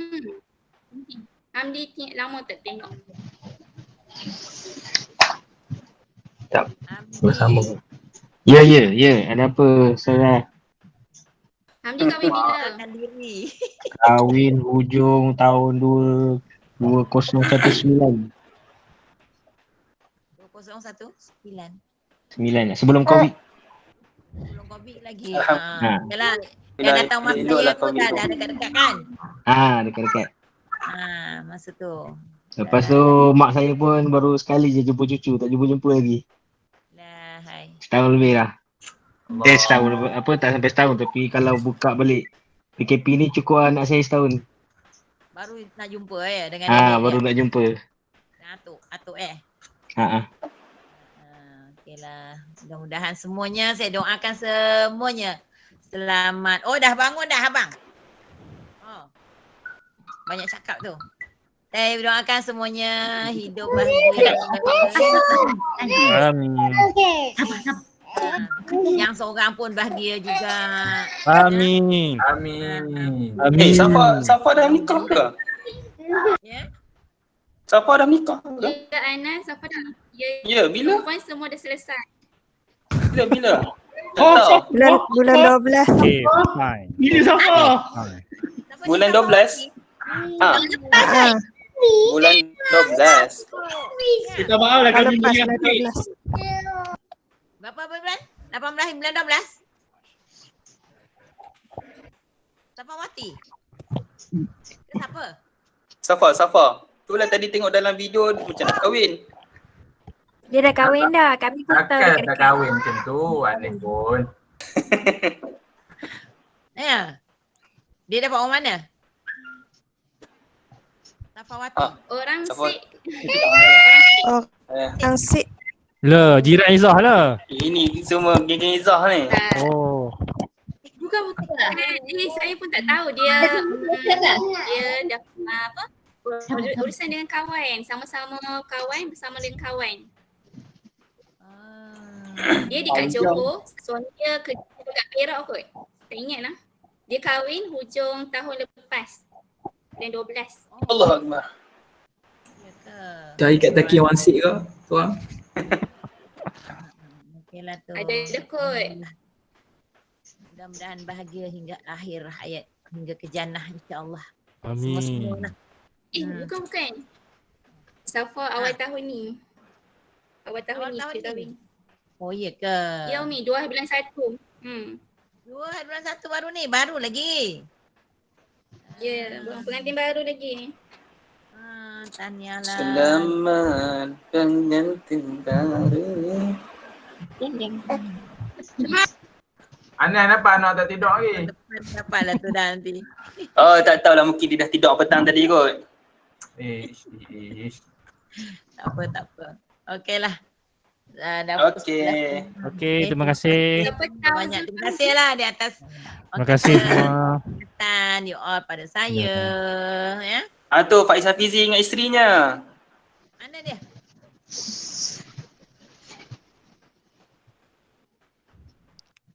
Hamdi lama tak tengok. Tak, bersama. Ya. Ada apa, Sarah? Hamdi kahwin bila? Kahwin hujung tahun 2019. 2019. 9 sebelum Covid. Belum Covid lagi. Yalah. Yang datang masa saya pun dah dekat-dekat kan? Dekat-dekat. Masa tu. Lepas tu mak saya pun baru sekali je jumpa cucu, tak jumpa lagi. Setahun lebih lah. Setahun tak sampai setahun, tapi kalau buka balik PKP ni cukup anak saya setahun. Baru nak jumpa dengan baru nak jumpa. Atuk Okeylah. Mudah-mudahan semuanya, saya doakan semuanya selamat. Oh, dah bangun dah abang? Oh. Banyak cakap tu. Saya doakan semuanya hidup bahagia. Amin. Yang seorang pun bahagia juga. Amin. Safa dah nikah ke? Ya. Safa dah nikah ke? Ya, Anas, Safa dah. Ya, bila? Perempuan semua dah selesai. Bila? Bulan 12. Okay, fine. Bila Safa? Bulan 12? Bulan 12. Kita maaf lah kami punya update. Berapa bulan? 18 bulan 12? Siapa mati? Siapa? Safa. Tu lah tadi tengok dalam video macam nak kahwin. Dia dah kahwin dah. Kami pun tahu Takkan dah kahwin macam tu, aneh pun. Ya. Dia dapat orang mana? Safawati. Orang Sik. Orang Sik. Lah, jiran Izzah lah. Ini semua geng-geng Izzah ni. Oh. Bukan. Saya pun tak tahu dia dah apa? Urusan dengan kawan, sama-sama kawan bersama dengan kawan. Dia dekat Johor, suami dia kerja dekat Perak kot. Tak ingat lah. Dia kahwin hujung tahun lepas. Bulan 12. Allah Akbar. Cari kat Taki orang Sik ke? Tuan? Okeylah tu. Ada kot. Mudah-mudahan bahagia hingga akhir hayat, hingga ke jannah insya-Allah. Amin. Semua. Bukan. Safa awal tahun ni. Awal tahun ni kita kahwin. Oh iya ke? Ya Umi, 2 bulan 1. 2 bulan 1 baru ni, baru lagi. Ya, pengantin baru lagi. Tahniahlah. Selamat pengantin baru. Anan apa anak tak tidur lagi? Dapatlah tu dah nanti. Oh, tak tahulah, mungkin dia dah tidur petang tadi kot. Tak apa. Okeylah. Okey, terima kasih. Banyak terima kasih lah di atas. Terima kasih semua. You all pada saya. Ya. Tu Faiz Hafizi dengan isterinya. Mana dia?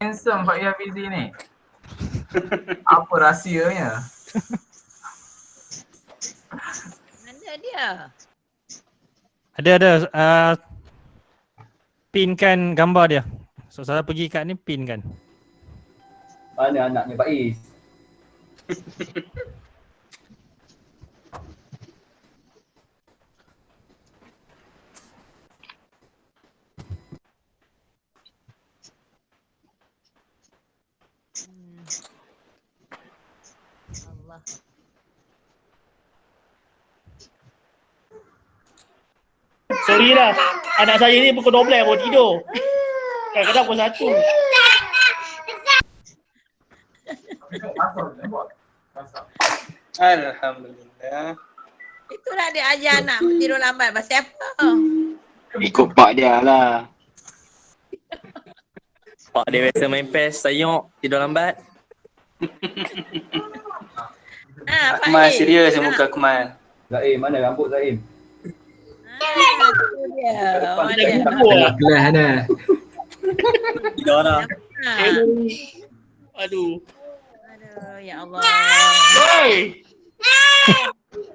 Handsome Pak Hafizi ni. Apa rahsianya? Mana dia? Ada pinkan gambar dia. So saya pergi kat ni pinkan. Mana anaknya Pak Is? Allah. Sorry lah, anak saya ni pukul 12 baru tidur. Kadang-kadang pukul 1. Alhamdulillah. Itulah dia ajar anak tidur lambat. Pasal apa? Ikut pak dia lah. Pak dia biasa main PES, sayok, tidur lambat. Akmal serius muka Akmal. Zaim, mana rambut Zaim? Itu dia. Kelas dah. Tidur dah. Aduh. Ya Allah.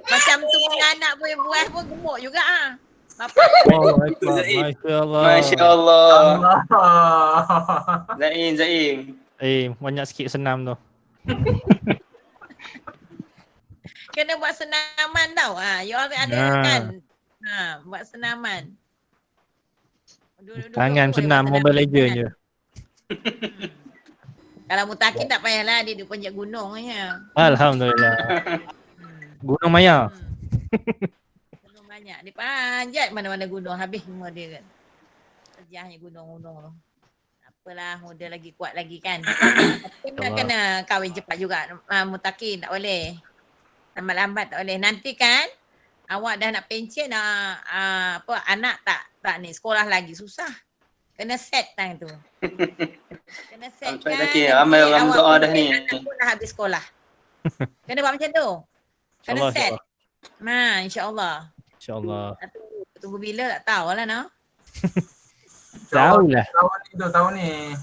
Macam tu punya anak punya buah pun gemuk juga ah. Bapa. Masya Allah. Zaim. Banyak sikit senam tu. Kena buat senaman tau. You all ada kan? Buat senaman. Tangan senam Mobile Legend je. Kalau Mutakin tak payahlah, dia duduk panjat gunung je. Alhamdulillah. Gunung Maya. Gunung banyak. Dia panjat mana-mana gunung. Habis semua dia kan. Sejahnya gunung-gunung tu. Apalah, muda lagi, kuat lagi kan. Kena kahwin cepat juga. Mutakin tak boleh. Lambat-lambat tak boleh. Nanti kan awak dah nak pencen anak tak ni sekolah lagi susah. Kena set time tu. Kena set kan. Ramai orang doa dah ni. Anak pun dah habis sekolah. Kena buat macam tu. Kena set. InsyaAllah. InsyaAllah. Tunggu bila tak tahulah no. Tahulah. Tahun ni.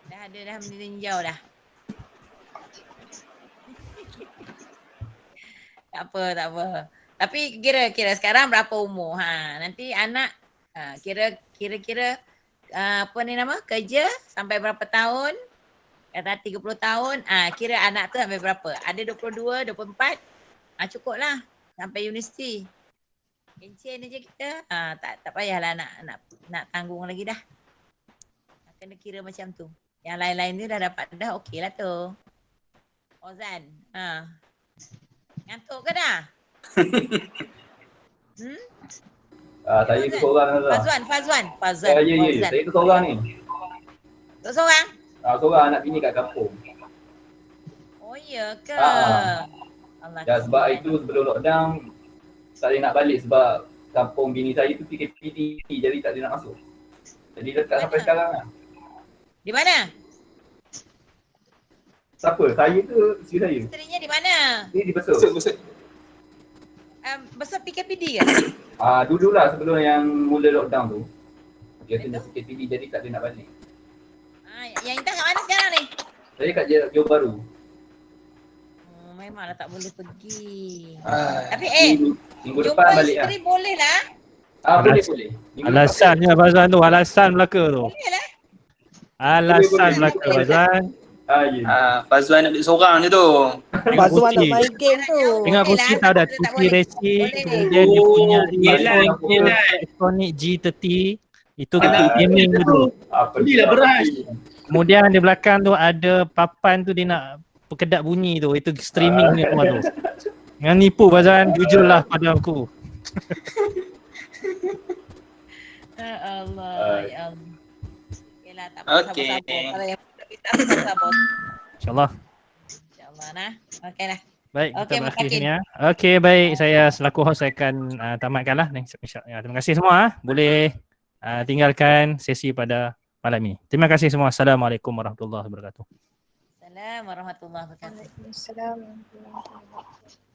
Dah ada dah meninjau dah. Tak apa. Tapi kira sekarang berapa umur? Nanti anak kira-kira apa ni nama? Kerja sampai berapa tahun? Kata 30 tahun. Kira anak tu sampai berapa? Ada 22, 24. Cukup lah sampai universiti. Pencen aja kita. Tak payahlah nak tanggung lagi dah. Kena kira macam tu. Yang lain-lain ni dah dapat dah okey lah tu. Ozan. Ngantuk ke dah? Saya tu seorang lah. Fazwan. Ya. Saya tu seorang ni. Tu seorang? Seorang anak bini kat kampung. Oh ya ke? Ya, sebab itu sebelum lockdown tak boleh nak balik sebab kampung bini saya tu PKPD jadi tak boleh nak masuk. Jadi dekat sampai sekarang lah. Di mana? Siapa? Saya tu isteri saya. Isterinya di mana? Dia di Besut. Besut PKPD ke? Dululah sebelum yang mula lockdown tu. Dia kena PKPD jadi tak boleh nak balik. Yang Intan kat mana sekarang ni? Saya kat Johor Bahru. Memanglah tak boleh pergi. Tapi minggu depan balik lah. Isteri boleh lah. Boleh. Alasannya Fazwan tu, alasan belaka tu. Boleh lah. Alasan belaka Fazwan. Fazwan nak duduk seorang je tu. Fazwan nak main game tu. Tengok Pusi tahu dah Pusi Racing, kemudian dia punya Sonic G30. Itu gaming tu. Belilah beras. Kemudian di belakang tu ada papan tu dia nak perkedap bunyi tu. Itu streaming ni semua tu. Jangan nipu Fazwan, jujurlah pada aku. Ya Allah. Yalah, tak apa. Kalau yang kita sabar. InsyaAllah nah. Okey lah. Baik, kita berakhir sini ya. Okey, baik. Saya selaku host saya akan tamatkanlah. Terima kasih semua. Boleh tinggalkan sesi pada malam ini. Terima kasih semua. Assalamualaikum warahmatullahi wabarakatuh. Assalamualaikum warahmatullahi wabarakatuh. Waalaikumsalam warahmatullahi wabarakatuh.